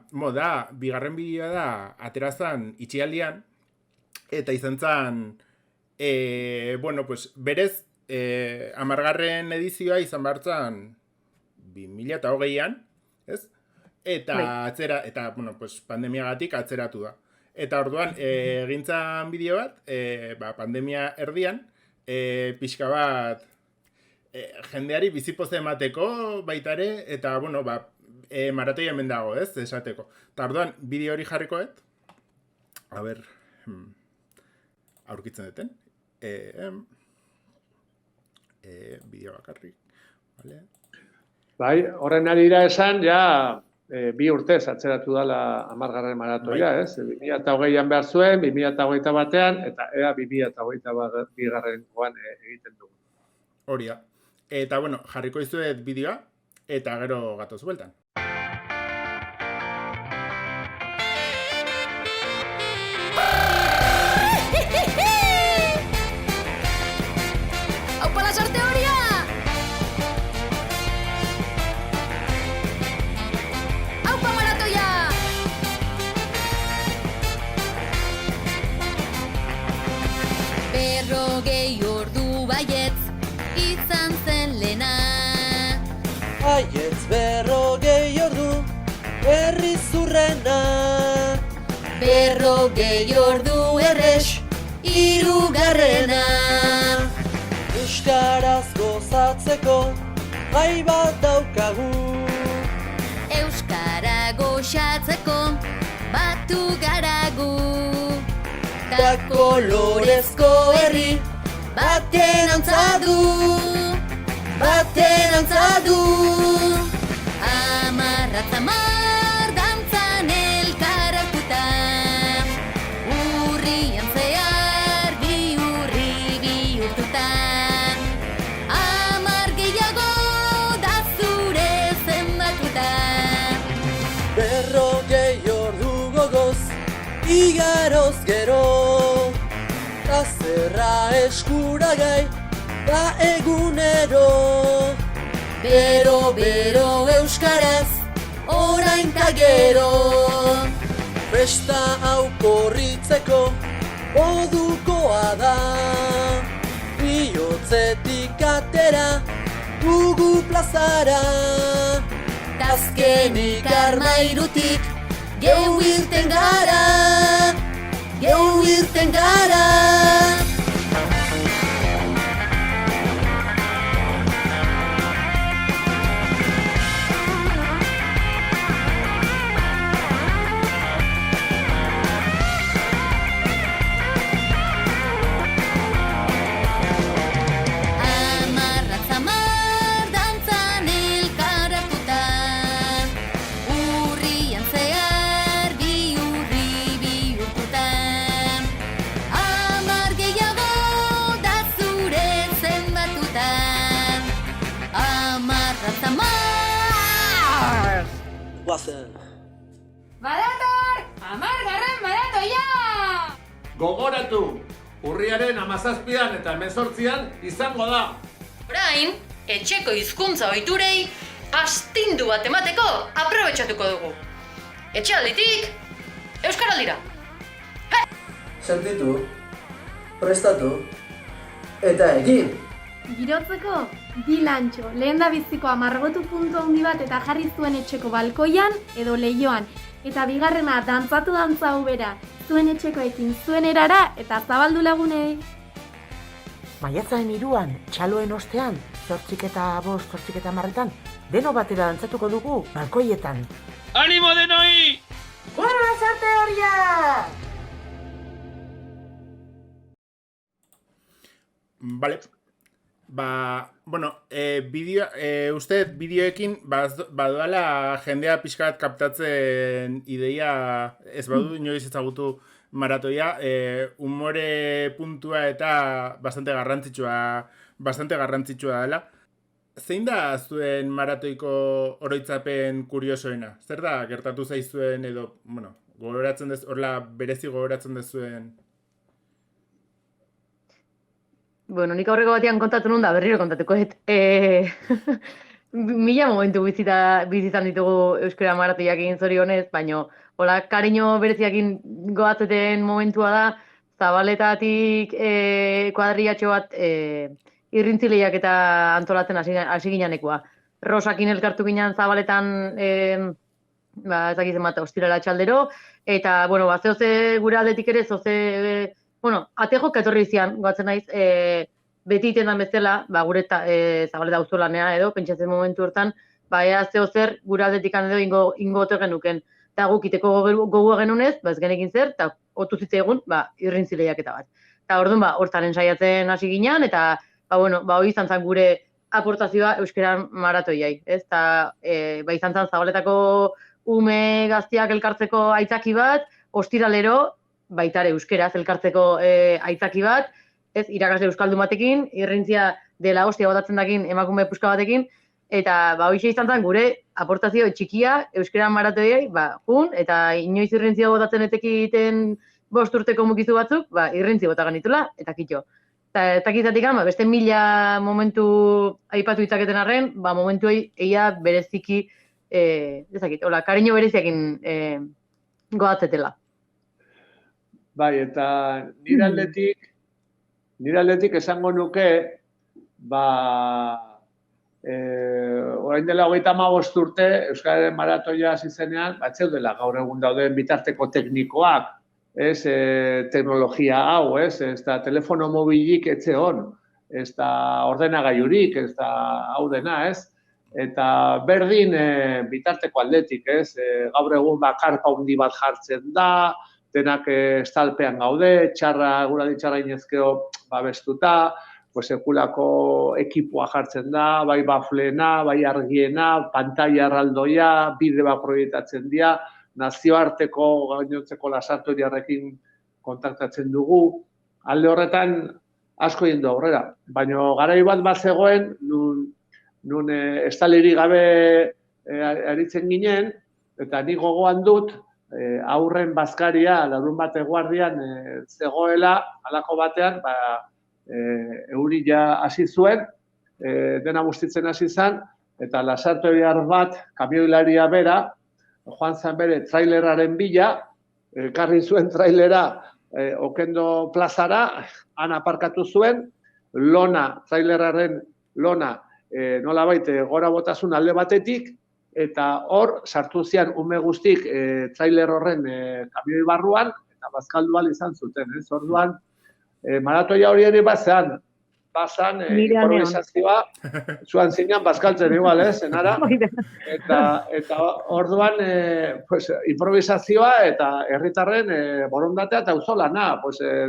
bigarren bideoa da aterazan itxialdian, eta izan zen, berez, 10. edizioa izan bartzan 2020an, ez? Eta pandemiagatik atzeratu da. Eta orduan, egintzan bideo bat, pandemia erdian, pixka bat, jendeari bizipoze emateko baitare, eta, maratoi hemen dago, ez, esateko. Eta orduan, bideo hori jarrikoet, a ber, aurkitzen duten, bideo bakarrik, vale? Bai, horren arira esan, ja, 2 urtez atzeratu dala 10. maratoia, ez? 2020an behar zuen, 2021an, eta ea 2022an egiten dugu. Hori da. Eta, bueno, jarriko izuet bideoa, eta gero gatoz bueltan. ¡Aupa la sorte horia! ¡Aupa maratoia! Berrogei ordu baietz, izan zen lena. Baietz berrogei ordu, herri zurrena. Berrogei ordu errex, 3. Euskaraz gozatzeko, gai bat daukagu. Euskara goxatzeko, batu garagu. Ta kolorezko herri, baten antzadu. Baten antzadu. Amarratzamar dantzan elkaratuta. Urrian zehar biurri bihurtuta. Amar gehiago da zure zenbatuta. Berrogei ordu gogoz, igaroz gero. Ta zerra eskuragai, da egunero. Bero, euskaraz, orain ta gero. Festa hau korritzeko, modukoa da. Bihotzetik atera, dugu plazara. Tazkenik armairutik, geu irten gara. Geu irten gara. Amarratzamar dantzan elkaratuta. Urrian zehar biurri bihurtuta. Amar gehiago da zure zenbatuta. Amarratzamar! Guazen. Badator! 10. maratoia! Gogoratu, urriaren 17an eta 18an izango da. Orain, etxeko hizkuntza ohiturei astindu bat emateko aprobetxatuko dugu. Etxealditik, euskaraldira. Sentitu, prestatu, eta egin! Girotzeko, bilantxo, lehen da bizikoa margotu puntu handi bat eta jarri zuen etxeko balkoian edo leioan. Eta bigarrena dantzatu dantza ubera, zuen etxekoekin zuen erara eta zabaldu lagunei. Maiatzaren 3an, txaloen ostean, 8:05, 8:10, deno batera dantzatuko dugu balkoietan. ¡Ánimo denoi! Buena lasarte horia! Vale. Bueno, uste bideoekin badoala jendea pixka bat kaptatzen ideia, ez badu inoiz ezagutu maratoia, umore puntua eta bastante garrantzitsua dela. Zein da zuen maratoiko oroitzapen kuriosoena? Zer da gertatu zaizuen edo, bueno, gogoratzen dez, horla berezi gogoratzen dezuen? Bueno, nik aurreko batean kontatu nun da, berriro kontatuko ez. 1000 momentu bizitzan ditugu euskara maratoiak egin zorionez, baina hola kariño bereziakin goatzeten momentua da, Zabaletatik kuadrillatxo bat irrintzileiak eta antolatzen hasi ginenekoa. Rosakin elkartu ginen Zabaletan, ez dakizen bat, ostirala txaldero, eta, bueno, zehoze gure aldetik ere, bueno, atejok etorri zian, goatzen naiz, beti iten dan bezala, gure Zabaleta auzolanea edo, pentsatzen momentu hortan, ea zer gure aldetik edo ingo ote genuken. Eta guk iteko gogua genunez, ez genekin zer, eta otu zitzaigun, irrintzi lehiaketa bat. Eta orduan, hortaren saiatzen hasi ginean, eta, hori izan zen gure aportazioa euskeran maratoiai, ez? Eta, izan zen Zabaletako ume gaztiak elkartzeko aitzaki bat, ostiralero, baitare euskeraz elkartzeko aitzaki bat, ez, irakasle euskaldun batekin, irrintzia dela hostia botatzen dakin emakume puska batekin, eta hoxe izan zen gure aportazio txikia euskeran maratoiei, jun, eta inoiz irrintzia botatzen etekiten 5 urteko mukizu batzuk, irrintzi bota genitula, eta kitxo. Eta kizatik, beste 1000 momentu aipatu itzaketen arren, momentuei eia bereziki, ezakit, kariño bereziakin godatzetela. Bai, eta nire aldetik esango nuke, orain dela 35 urte, Euskararen maratoia hasi zenean, zeudela gaur egun dauden bitarteko teknikoak, teknologia hau, ez da telefono mobilik etzeon, ez da ordenagailurik, ez da hau dena, ez? Eta berdin bitarteko aldetik, ez? Gaur egun karpa handi bat jartzen da, denak estalpean gaude, eguraldi txarra inezkeo babestuta, sekulako ekipoa jartzen da, bai bafleena, bai argiena, pantaila erraldoia, bideo proiektatzen dira, nazioarteko gainotzeko lasartoriarrekin kontaktatzen dugu. Alde horretan asko egin du aurrera. Baina garai bat zegoen, nun estalerik gabe aritzen ginen, eta ni gogoan dut, aurren bazkaria, larunbat eguardian zegoela, halako batean, eurila hasi zuen, dena bustitzen hasi zen, eta lasartoriar bat, kamioilaria bera, joan zen bere traileraren bila, ekarri zuen trailera Okendo plazara, han aparkatu zuen, traileraren lona, nolabait gora botasun alde batetik, eta hor sartu zian ume guztik trailer horren kamioi barruan, eta bazkaldu ahal izan zuten. Orduan, maratoia hori ere bazan improvisazioa, zuan zinean bazkaltzen igual, zenara. Eta orduan improvisazioa eta herritarren borondatea eta auzolana.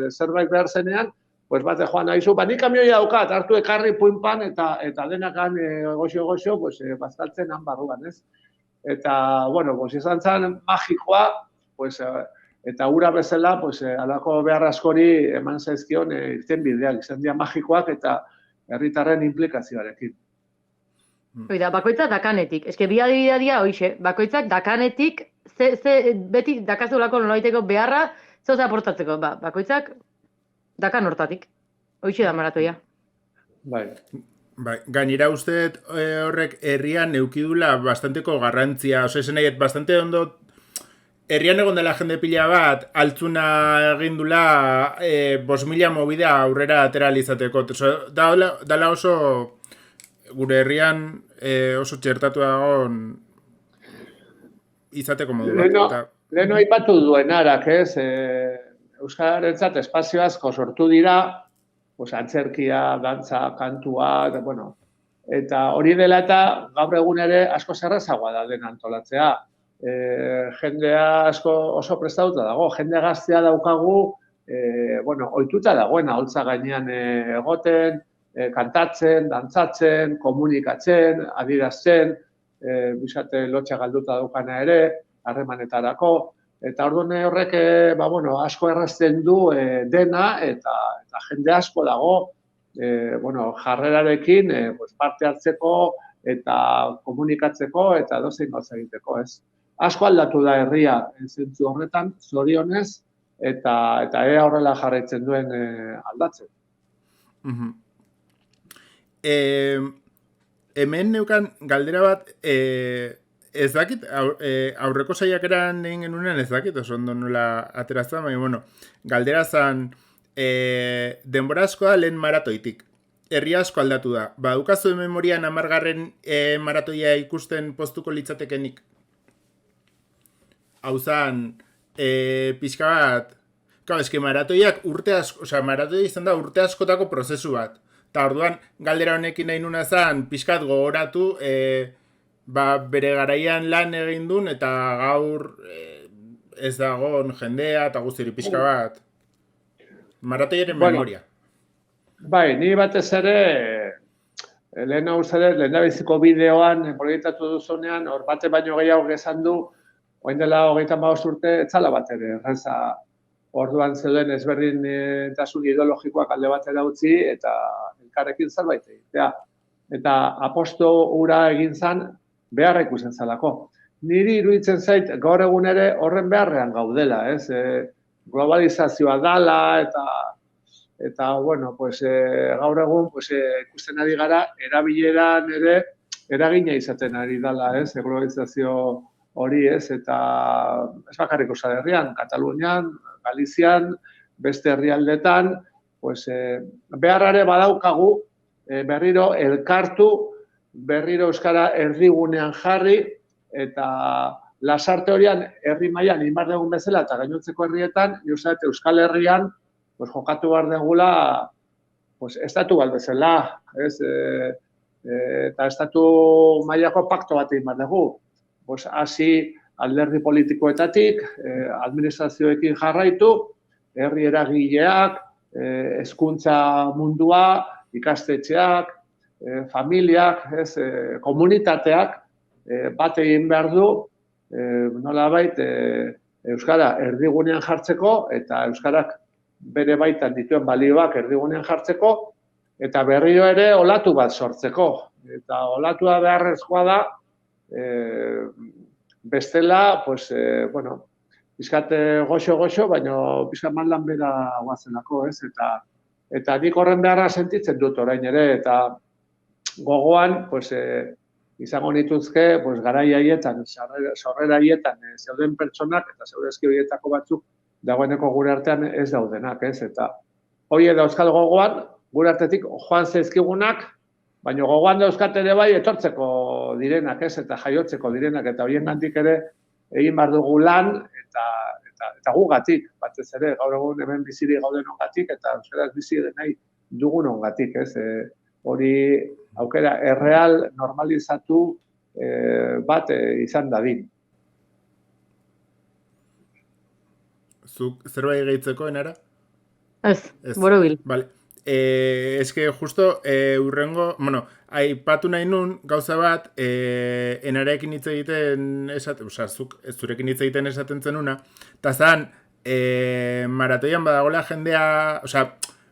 Zerbait behar zenean, bate joan nahizu, nik kamioia daukat, hartu ekarri puinpan eta denakan goxo, bazkaltzen han barruan, ez? Eta, izan zen magikoa, eta ura bezala, alako behar askori eman zaizkion irten bideak, izan dira magikoak eta herritarren implikazioarekin. Oida, bakoitzak dakanetik. Eske bi adibidea dira, hoixe, bakoitzak dakanetik, beti dakazulako nolaiteko beharra, zehose aportatzeko, bakoitzak dakan hortatik. Hoixe da maratoia. Bai. Gainera uste horrek herrian eukidula bastanteko garrantzia, esan nahiet, bastante ondo herrian egon dela jende pila bat, altzuna egindula 5.000 mobidea aurrera atera izateko. Dala oso, gure herrian oso txertatu dagoen izateko modu bat. Leheno aipatu duen arak, ez? Euskararentzat espazio asko sortu dira, antzerkia, dantza, kantua, eta hori dela eta gaur egun ere asko zerrazagoa da den antolatzea. Jendea asko oso prestatuta dago, jende gaztea daukagu, ohituta dagoen aholtza gainean egoten, kantatzen, dantzatzen, komunikatzen, adierazten, bizate lotxa galduta daukana ere, harremanetarako, eta orduan horrek asko errazten du dena, eta jende asko dago jarrerarekin parte hartzeko eta komunikatzeko eta dozein gauza egiteko, ez? Asko aldatu da herria zentzu horretan, zorionez, eta ea horrela jarraitzen duen aldatzen. Hemen neukan galdera bat, ez dakit, aurreko saiakeran egin genunean ez dakit, oso ondo nola aterazan, baina, galdera zan, denbora asko da lehen maratoitik. Herria asko aldatu da. Badukazu memorian 10. maratoia ikusten postuko litzatekenik? Hau zan, pixka bat, eske maratoiak maratoia izan da urte askotako prozesu bat. Eta orduan, galdera honekin nahi nuna zan, pixkat gogoratu, bere garaian lan egin duen eta gaur ez dagoen jendea eta guztiri pixka bat. Maratoiaren memoria. Bai, ni batez ere, lehendabiziko bideoan proiektatu duzunean, hor bate baino gehiago esan du, orain dela 35 urte, ez zala bat ere, erraza orduan zeuden ezberdintasun ideologikoak alde batera utzi eta elkarrekin zerbait egitea. Eta aposto hura egin zen beharra ikusten zelako. Niri iruditzen zait gaur egun ere horren beharrean gaudela, ez? Globalizazioa dala eta bueno, pues gaur egun pues ikusten ari gara erabileran ere eragina izaten ari dala, ez? Globalizazio hori, ez? Eta ez bakarrik Euskal Herrian, Katalunian, Galizian, beste herrialdetan, pues beharrare badaukagu berriro elkartu, berriro euskara erdigunean jarri eta lasarte horian herri mailan inbar dugun bezala eta gainontzeko herrietan, Euskal Herrian pues jokatu behar degula pues estatu bat bezala, ez? Eta estatu mailako pakto bat egin behar dugu. Pues hasi alderdi politikoetatik, administrazioekin jarraitu, herri eragileak, hezkuntza mundua, ikastetxeak, familiak, komunitateak bat egin behar du, nolabait euskara erdigunean jartzeko eta euskarak bere baitan dituen balioak erdigunean jartzeko eta berriro ere olatu bat sortzeko. Eta olatua beharrezkoa da, bestela, pues, bueno, pixkat goxo, baina pixkat maldan bera guazenako, ez? Eta nik horren beharra sentitzen dut orain ere, eta gogoan, pues, izango nituzke, pues, garai haietan, sorrera haietan, zeuden pertsonak, eta zeudezki horietako batzuk, dagoeneko gure artean ez daudenak, ez? Eta hori dauzkat gogoan, gure artetik joan zaizkigunak, baina gogoan dauzkat ere bai etortzeko direnak, ez? Eta jaiotzeko direnak, eta horien gandik ere egin behar dugu lan, eta gugatik, batez ere, gaur egun hemen biziri gauden ongatik, eta euskaraz bizi nahi dugun ongatik, ez? Hori aukera erreal normalizatu bat izan dadin. Zuk zerbait gehitzeko, Enara? Ez, borobil. Vale. Eske justo urrengo, bueno, aipatu nahi nun gauza bat, Enarekin hitz egiten zuk zurekin hitz egiten esaten zenuna, eta zan, maratoian badagoela jendea,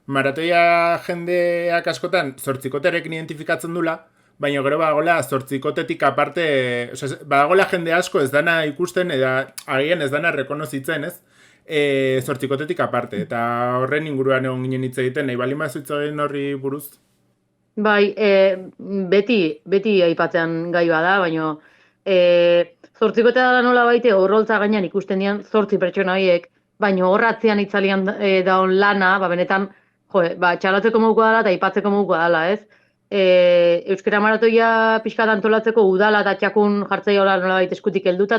maratoia jendeak askotan zortzikotearekin identifikatzen dula, baina gero badagoela zortzikotetik aparte, badagoela jende asko ez dana ikusten, eta agian ez dana rekonozitzen, ez? Zortzikotetik aparte, eta horren inguruan egon ginen hitz egiten, nahi bali mazuitzen horri buruz? Bai, beti aipatzean gai bada, baina zortzikotea da nola baite horroltza gainean ikusten dian 8 pertsona horiek, baina horratzean itzalian daun lana, benetan, txalatzeko moduko dela eta aipatzeko moduko dela, ez? Euskara maratoia pixkat antolatzeko udala eta txakun jartzaiola nola baita eskutik helduta,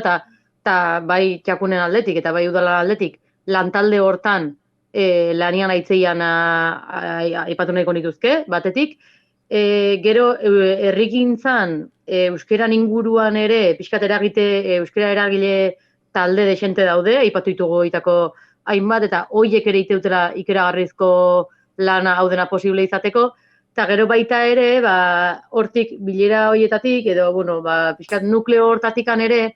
eta bai txakunen aldetik eta bai udala aldetik lantalde hortan lanian aitzeian aipatu nahiko nituzke, batetik. Gero herrigintzan euskeran inguruan ere pixkat euskera eragile talde desente daude, aipatu ditugu itako hainbat, eta hoiek ere iteutela ikeragarrizko lana hau dena posible izateko, eta gero baita ere, hortik bilera hoietatik, edo, pixkat nukleo hortatikan ere,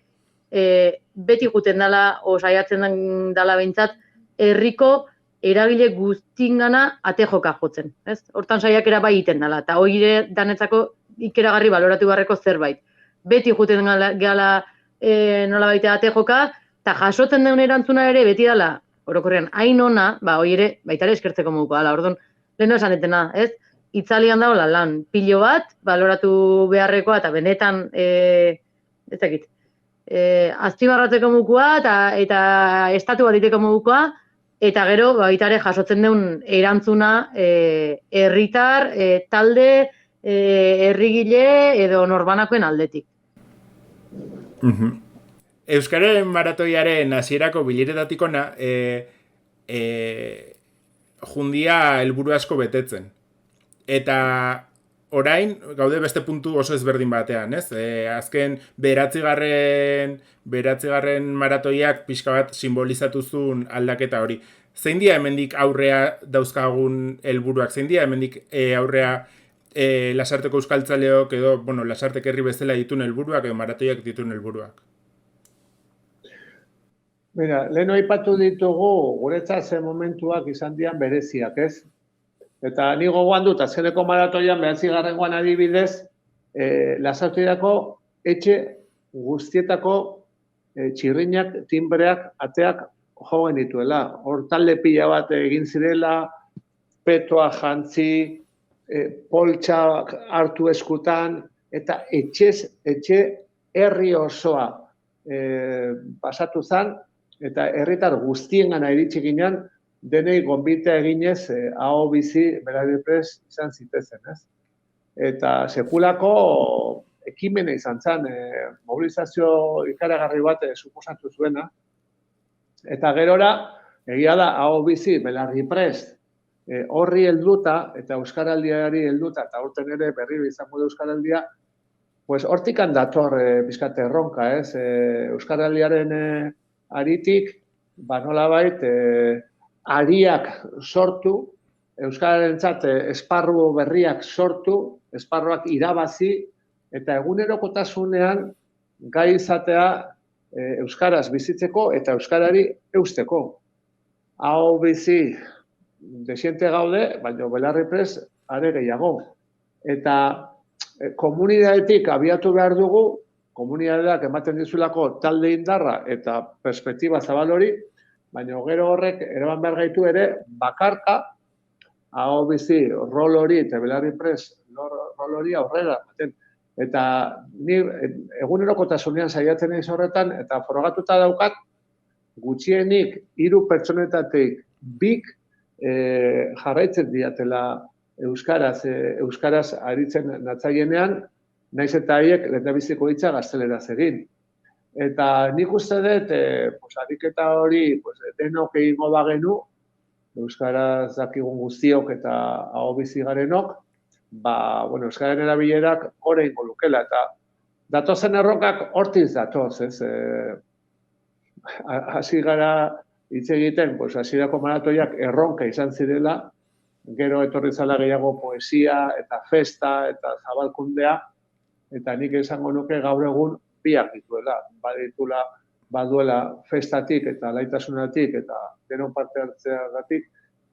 beti guten dela, saiatzen dela behintzat, herriko eragile guztingana ate joka jotzen. Hortan saiakera bai egiten dela, eta hori danetzako ikeragarri baloratu beharreko zerbait. Beti juten gala nola baita ate joka, eta jasotzen den erantzuna ere beti dela, orokorrean, hain ona, hori ere, baita ere eskertzeko moduko dela, orduan, leheno esan etena, ez? Itzalian dagoela lan pilo bat, baloratu beharrekoa, eta benetan, ez dakit, azpimarratzeko modukoa, eta estatu bat diteko modukoa, eta gero, baita ere, jasotzen duen erantzuna herritar, talde, herrigile edo norbanakoen aldetik. Euskaren maratoiaren hasierako bileretatik ona, jundia helburu asko betetzen. Eta orain gaude beste puntu oso ezberdin batean, ez? Azken beratzigarren maratoiak pixka bat simbolizatuzun aldaketa hori. Zein dia hemendik aurrea dauzkagun helburuak? Zein dia hemendik aurrea Lasarteko euskaltzaleok edo, Lasartek herri bezala ditun helburuak edo maratoiak ditun helburuak? Mira, lehen aipatu ditugu guretzat ze momentuak izan dian bereziak, ez? Eta ni gogoan dut, azkeneko maratoian 9. adibidez, Lasarterako etxe guztietako txirrinak, timbreak, ateak jo genituela. Hor talde pila bat egin zirela, petoa jantzi, poltsa hartu eskutan, eta etxe herri osoa pasatu zen, eta herritar guztiengana iritsi ginen, denei gonbitea eginez, aho bizi berariprez izan zitezen, ez? Eta sekulako ekimena izan zen, mobilizazio ikaragarri bat suposatu zuena, eta gerora, egia da, aho bizi berariprez, horri helduta eta euskaraldiari helduta eta horten ere berriro izango da euskaraldia, pues hortikan dator bizkat erronka, ez? Euskaraldiaren aritik, nolabait ariak sortu, euskararentzat esparru berriak sortu, esparruak irabazi eta egunerokotasunean gai izatea euskaraz bizitzeko eta euskarari eusteko. Hau bizi desiente gaude, baina belarriprez are gehiago. Eta komunidadetik abiatu behar dugu, komunidadeak ematen dizulako talde indarra eta perspektiba zabal hori, baina gero horrek eraman behar gaitu ere bakarka, hau bizi rol hori eta belarriprez rol hori aurrera. Eta ni egunerokotasunean saiatzen naiz horretan, eta frogatuta daukat, gutxienik 3 pertsonetatik 2 jarraitzen diatela euskaraz aritzen natzaienean, naiz eta haiek lehendabiziko hitza gazteleraz egin. Eta nik uste dut, ariketa hori denok egingo bagenu, euskaraz dakigun guztiok eta aho bizi garenok, euskararen erabilerak gora ingo lukela. Eta datozen erronkak hortiz datoz, ez? Hasi gara hitz egiten, hasierako maratoiak erronka izan zirela, gero etorri zala gehiago poesia eta festa eta zabalkundea, eta nik esango nuke gaur egun biak dituela. Baduela festatik eta laitasunatik eta denon parte hartzeagatik,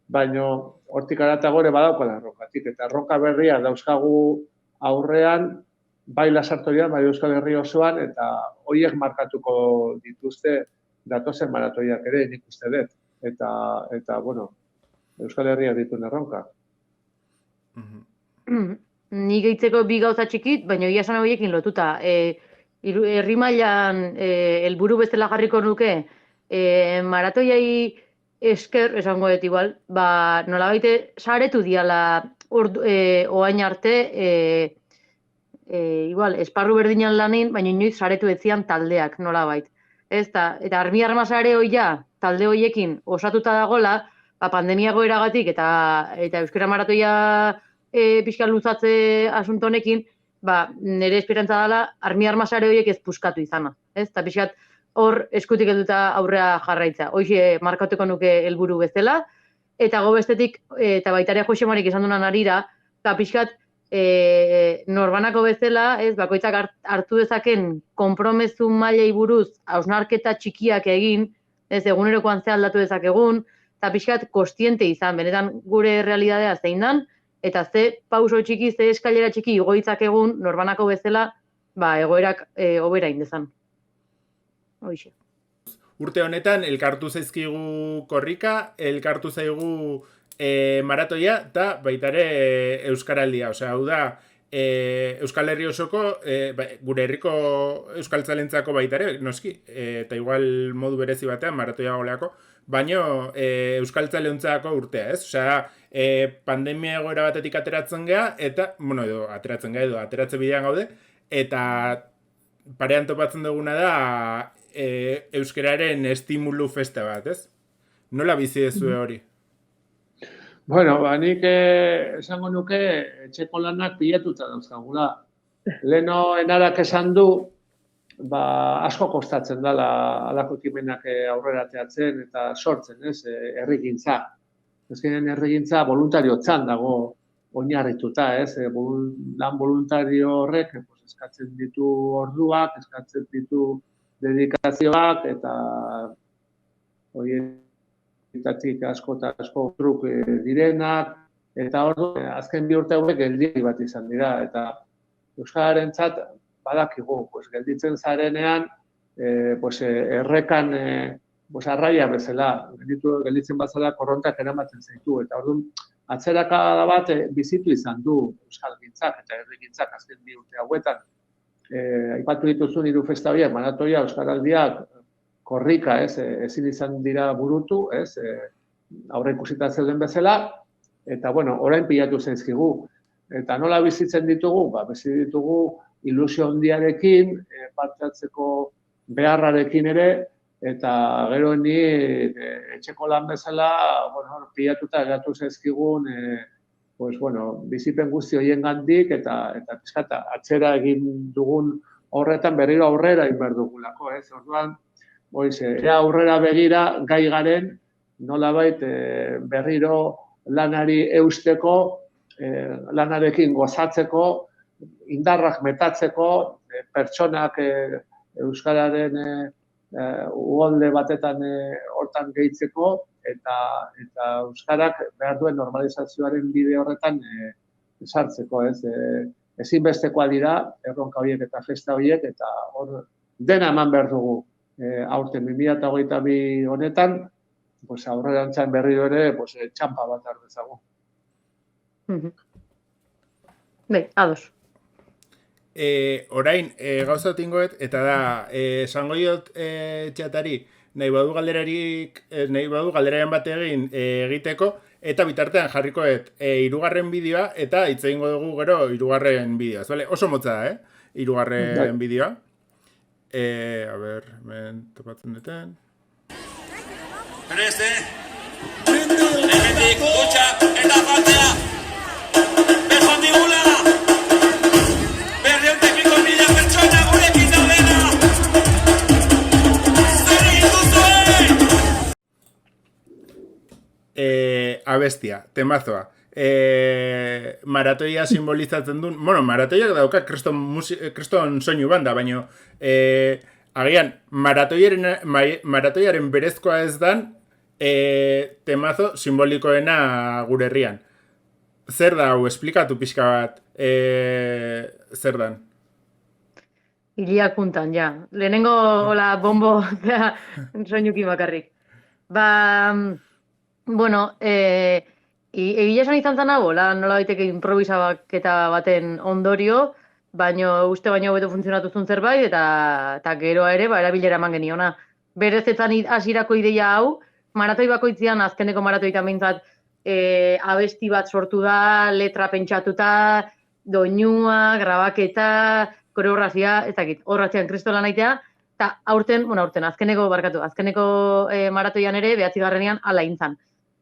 baina hortik aratagore badaukala erronkatik. Eta erronka berria dauzkagu aurrean, bai Lasartorian, bai Euskal Herri osoan, eta horiek markatuko dituzte datozen maratoiak ere, nik uste dut. Eta Euskal Herriak dituen erronka. Nik gehitzeko 2 gauza txikit, baina egia esan horiekin lotuta. Herri mailan helburu bezala jarriko nuke, maratoiai esker, esango dut igual, nolabait saretu diala oain arte, igual, esparru berdinan lanin, baina inoiz saretu etzian taldeak, nolabait. Eta Armi Armasare hoia, talde hoiekin osatuta dagola, pandemia goeragatik eta euskara maratoia pixka luzatze asunto honekin, nire esperantza dela Armi Armasare horiek ez puskatu izana. Eta pixkat hor eskutik helduta aurrea jarraitza. Hoxe markatuko nuke helburu bezala, eta bestetik, eta baitarea Jose Marik esan dunan arira, eta pixkat norbanako bezala, bakoitzak hartu dezaken konpromezu mailei buruz hausnarketa txikiak egin, egunerokoan ze aldatu dezakegun, eta pixkat kostiente izan, benetan gure realidadea zein dan, eta ze pauso txiki, ze eskailera txiki igoitzak egun, norbanako bezala, egoerak hobera indezan. Hoxe. Urte honetan, elkartu zaizkigu korrika, elkartu zaigu maratoia, eta baitare euskaraldia. Osea, hau da, Euskal Herri osoko, gure herriko euskaltzalentzako baitare, noski, eta igual modu berezi batean, maratoia goleako, baino euskaltzaleontzako urtea, ez? Osea, pandemia egoera batetik ateratzen geha, eta, ateratze bidean gaude, eta parean topatzen duguna da euskararen estimulu festa bat, ez? Nola bizi dezue hori? Bueno, nik esango nuke etxeko lanak pilatuta dauzkagula. Leno enarak esan du, asko kostatzen dela alako ekimenak aurrera ateratzen eta sortzen, herrigintza. Ezkenean herrigintza voluntariotzan dago oinarrituta, lan voluntario horrek eskatzen ditu orduak, eskatzen ditu dedikazioak eta horietatik asko eta asko truk direnak, eta azken bi urte hauek geldiari bat izan dira, eta euskararentzat badakigu, gelditzen zarenean, errekan arraia bezala, gelditzen bazala korrontak eramaten zaitu, eta orduan atzerakada bat bizitu izan du euskalgintzak eta herrigintzak azken bi urte hauetan. Aipatu dituzun hiru festa horiek, maratoia, euskaraldiak, korrika, ezin izan dira burutu, aurre ikusita zeuden bezala, eta, orain pilatu zaizkigu. Eta nola bizitzen ditugu? Bizitzen ditugu ilusio handiarekin, parte hartzeko beharrarekin ere, eta gero ni etxeko lan bezala, pilatuta geratu zaizkigun, bizipen guzti horien gandik, eta atzera egin dugun horretan berriro aurrera egin behar dugulako, Orduan, aurrera begira gai garen, nolabait berriro lanari eusteko, lanarekin gozatzeko, indarrak metatzeko, pertsonak euskararen uholde batetan hortan gehitzeko, eta euskarak behar duen normalizazioaren bide horretan sartzeko, ezinbestekoa dira, erronka horiek eta festa horiek, eta hor dena eman behar dugu. Aurten 2022 honetan, aurrerantzan berriro ere, txampa bat ardezago. Ados. Orain, gauza tingoet, eta da, esango diot txatari, nahi badu galderaren bat egiteko, eta bitartean jarrikoet hirugarren bideoa, eta hitz egingo dugu gero hirugarren bideoa. Oso motza da, hirugarren bideoa. A ber, hemen topatzen duten. Preste, lehetik dutxa eta partea, bejon digula, berreun tekniko mila pertsona gurekin daudena, zer egin duzue! Abestia, temazoa. Maratoia simbolizatzen duen, maratoiak dauka kriston soinu banda, baina agian maratoiaren berezkoa ez dan temazo simbolikoena gure herrian. Zer da hau, esplikatu pixka bat, zer dan? Iliak puntan, ja. Lehenengo hola bombo soinuki bakarrik. Egia esan izan zen hau, nola baiteke improvisabaketa baten ondorio, uste baino hobeto funtzionatu zuen zerbait, eta geroa ere, erabilera eman geniona. Berez etzan hasierako ideia hau, maratoi bakoitzean, azkeneko maratoitan behintzat, abesti bat sortu da, letra pentsatuta, doinua, grabaketa, koreografia, ez dakit, horratzean kristolan aitea, eta azkeneko maratoian ere, 9. ala intzan.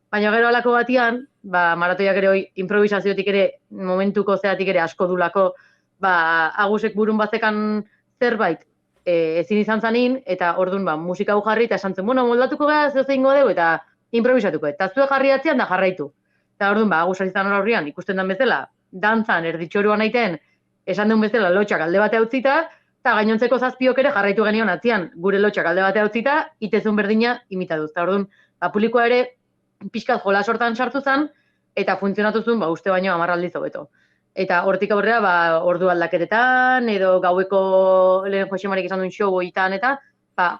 Baina gero alako batian, maratoiak ere improvisaziotik ere, momentuko zeatik ere asko dulako, Agusek burun bazekan zerbait ezin izan zanin, eta orduan musika hau jarri, eta esan zen, moldatuko gara zeo zeingo dugu, eta improvisatuko, eta zue jarri atzean da jarraitu. Eta orduan, Agus izan horrian, ikusten den bezala, dantzan, erditxoruan aiten, esan duen bezala lotxak alde bate utzita, eta gainontzeko zazpiok ere jarraitu genion atzean, gure lotxak alde bate utzita, itezun berdina imitaduz. Eta orduan, publikoa ere, pixkat jola sortan sartu zen, eta funtzionatu zuen, uste baino 10 aldiz hobeto. Eta hortik aurrera, ordu aldaketetan, edo gaueko lehen Jose Marik izan duen showoitan, eta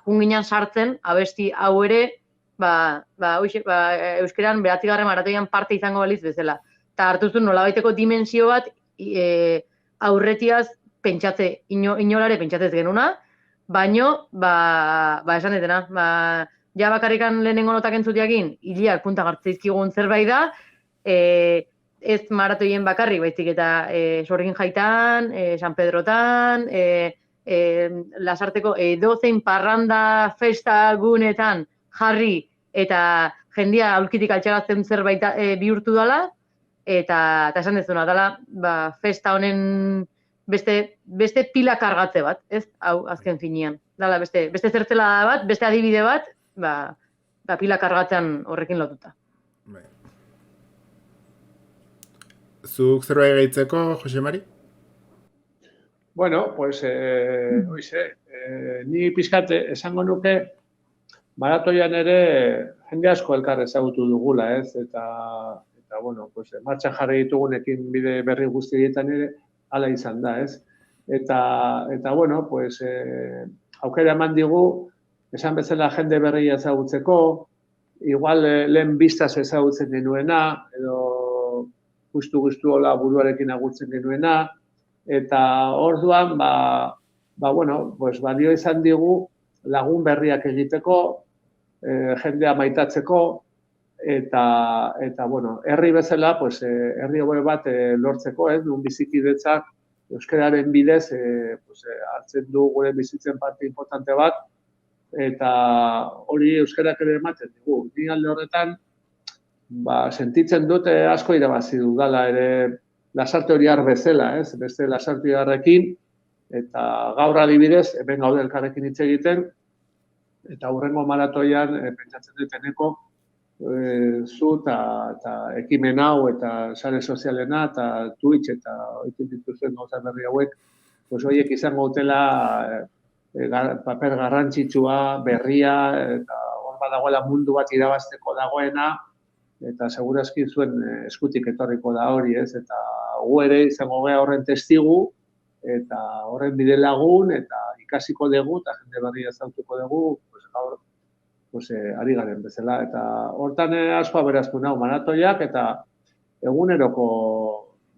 junginan sartzen, abesti hau ere, euskeran 9. maratoian parte izango baliz bezala. Eta hartu zuen nolabaiteko dimensio bat, aurretiaz pentsatze, inolare pentsatzez genuna, baino, esan detena, ja bakarrikan lehenengo notak entzutiakin, Iliak punta gartzeizkigun zerbait da, ez maratoien bakarrik, baizik eta Sorgin Jaitan, San Pedrotan, Lasarteko edozein parranda festa gunetan jarri eta jendia aulkitik altxaratzen zerbait bihurtu dela, eta esan dezuna dela, festa honen beste pila kargatze bat, ez? Hau, azken finean. Dala, beste zertzela bat, beste adibide bat, pila kargatzean horrekin lotuta. Zuk zerbait gehitzeko, Jose Mari? Bueno, pues, ni pizkat esango nuke, maratoian ere jende asko elkar ezagutu dugula, ez? Eta bueno, pues, martxan jarri ditugunekin bide berri guztietan ere, hala izan da, ez? Eta bueno, pues, aukera eman digu, esan bezala jende berri ezagutzeko, igual lehen biztaz ezagutzen genuena, edo guztu hola buruarekin agurtzen genuena, eta orduan, bueno, pues, balio izan digu lagun berriak egiteko, jendea maitatzeko, eta bueno, herri bezala, pues, herri hobe bat lortzeko, ez, nun bizikidetzak euskararen bidez hartzen du gure bizitzen parte importante bat, eta hori euskarak ere ematen dugu. Ni alde horretan, sentitzen dute asko irabazi dudala ere lasarte horiar bezala, ez? Beste lasarte horiarrekin, eta gaur adibidez, hemen gaude elkarrekin hitz egiten, eta hurrengo maratoian pentsatzen duteneko zu eta ekimen hau eta sare sozialena eta Twitch eta oitzen dituzuen gauza berri hauek, pues horiek izango dutela paper garrantzitsua, berria, eta hor badagoela mundu bat irabazteko dagoena, eta segurazki zuen eskutik etorriko da hori, ez? Eta gu ere izango gea horren testigu, eta horren bide lagun, eta ikasiko dugu, eta jende berria ezagutuko dugu, pues gaur ari garen bezala. Eta hortan asko aberaztu nahu maratoiak, eta eguneroko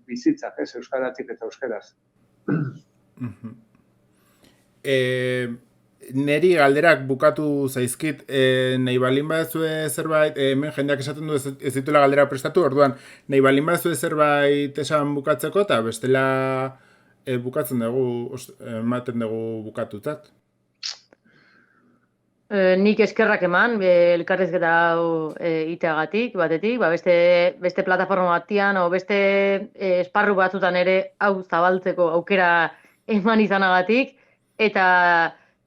bizitzak, ez? Euskaratik eta euskeraz. Neri galderak bukatu zaizkit, nahi balin badazue zerbait, hemen jendeak esaten du ez dituela galdera prestatu, orduan, nahi balin badazue zerbait esan bukatzeko, eta bestela bukatzen dugu, ematen dugu bukatutzat. Nik eskerrak eman, elkarrizketa hau iteagatik, batetik, beste plataforma batian, o beste esparru batzutan ere hau zabaltzeko aukera eman izanagatik, eta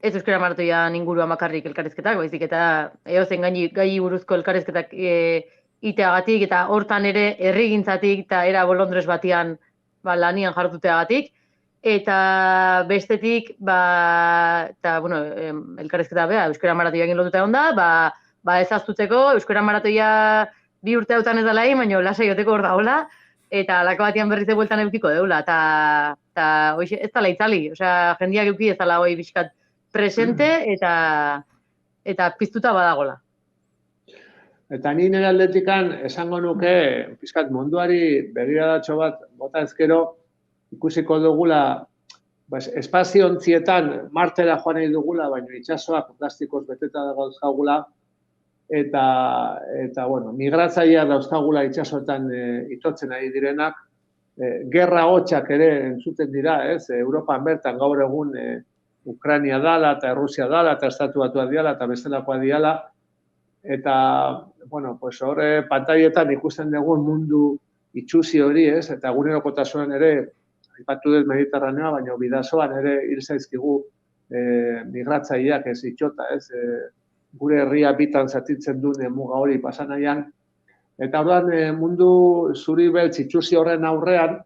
ez euskara maratoian inguruan bakarrik elkarrizketak, baizik eta edozen gai buruzko elkarrizketak iteagatik, eta hortan ere herrigintzatik eta era bolondrez batian lanian jartuteagatik, eta bestetik, eta, bueno, elkarrizketa euskara maratoiakin lotuta egon da, ezaztutzeko, euskara maratoia 2 urte hautan ez dela egin, baina lasai joteko hor dagoela, eta alako batian berrize bueltan eukiko deula, eta ez dela itzali, osea, jendiak euki ez dela hoi bizkat presente, eta piztuta badagola. Eta ni nire aldetikan esango nuke, pizkat munduari begiradatxo bat bota ezkero, ikusiko dugula, espazio ontzietan martera joan nahi dugula, baina itxasoak plastikoz beteta dauzkagula, eta bueno, migratzailea dauzkagula itxasoetan itotzen ari direnak, gerra hotxak ere entzuten dira, ez? Europan bertan gaur egun Ukraina dala, eta Errusia dala, eta Estatu Batuak diala, eta bestelakoa diala, eta, bueno, pues horre pantaietan ikusten dugun mundu itxusi hori, ez? Eta egunerokotasunan ere, aipatu dut Mediterraneoa, baina bidasoan ere hil zaizkigu migratzaileak ez itxota, ez? Gure herria bitan zatitzen duen muga hori pasanaian. Eta orduan mundu zuri beltz itxusi horren aurrean,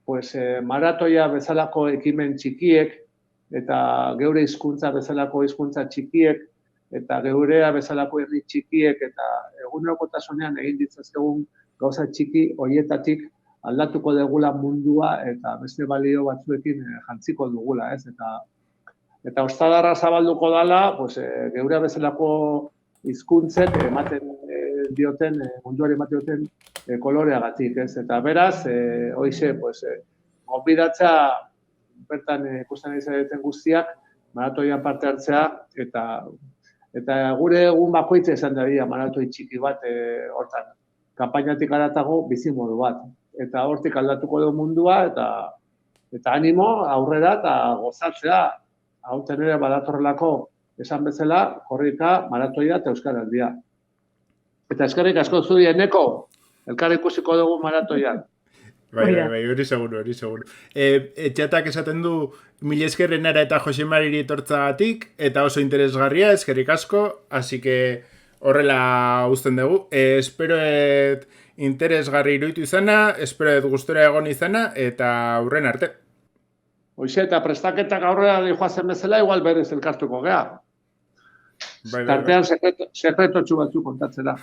pues maratoia bezalako ekimen txikiek, eta geure hizkuntza bezalako hizkuntza txikiek, eta geurea bezalako herri txikiek, eta egunerokotasunean egin ditzazkegun gauza txiki horietatik aldatuko dugula mundua eta beste balio batzuekin jantziko dugula, ez? Eta ostadarra zabalduko dala, pues, geurea bezalako hizkuntzek ematen dioten, munduari ematen dioten koloreagatik, ez? Eta beraz, hoize, pues, gonbidatza bertan ikusten izan guztiak, maratoian parte hartzea, eta gure egun bakoitza izan daria maratoi txiki bat hortan. Kanpainatik haratago bizimodu bat. Eta hortik aldatuko du mundua, eta animo aurrera eta gozatzea. Hauten ere badatorrelako esan bezala, korrika, maratoia eta euskaraldia. Eta eskerrik asko zuri Eneko, elkar ikusiko dugu maratoian. Bai, hori seguru. Etxatak esaten du mil esker Enara eta Jose Mariri etortzagatik, eta oso interesgarria, eskerrik asko, así que horrela uzten dugu. Esperoet interesgarri iruditu izana, esperoet gustora egon izana, eta aurren arte. Hoxe, eta prestaketak aurrera joazen bezala, igual berez elkartuko gea. Tartean sekretotxu batzuk kontatzera.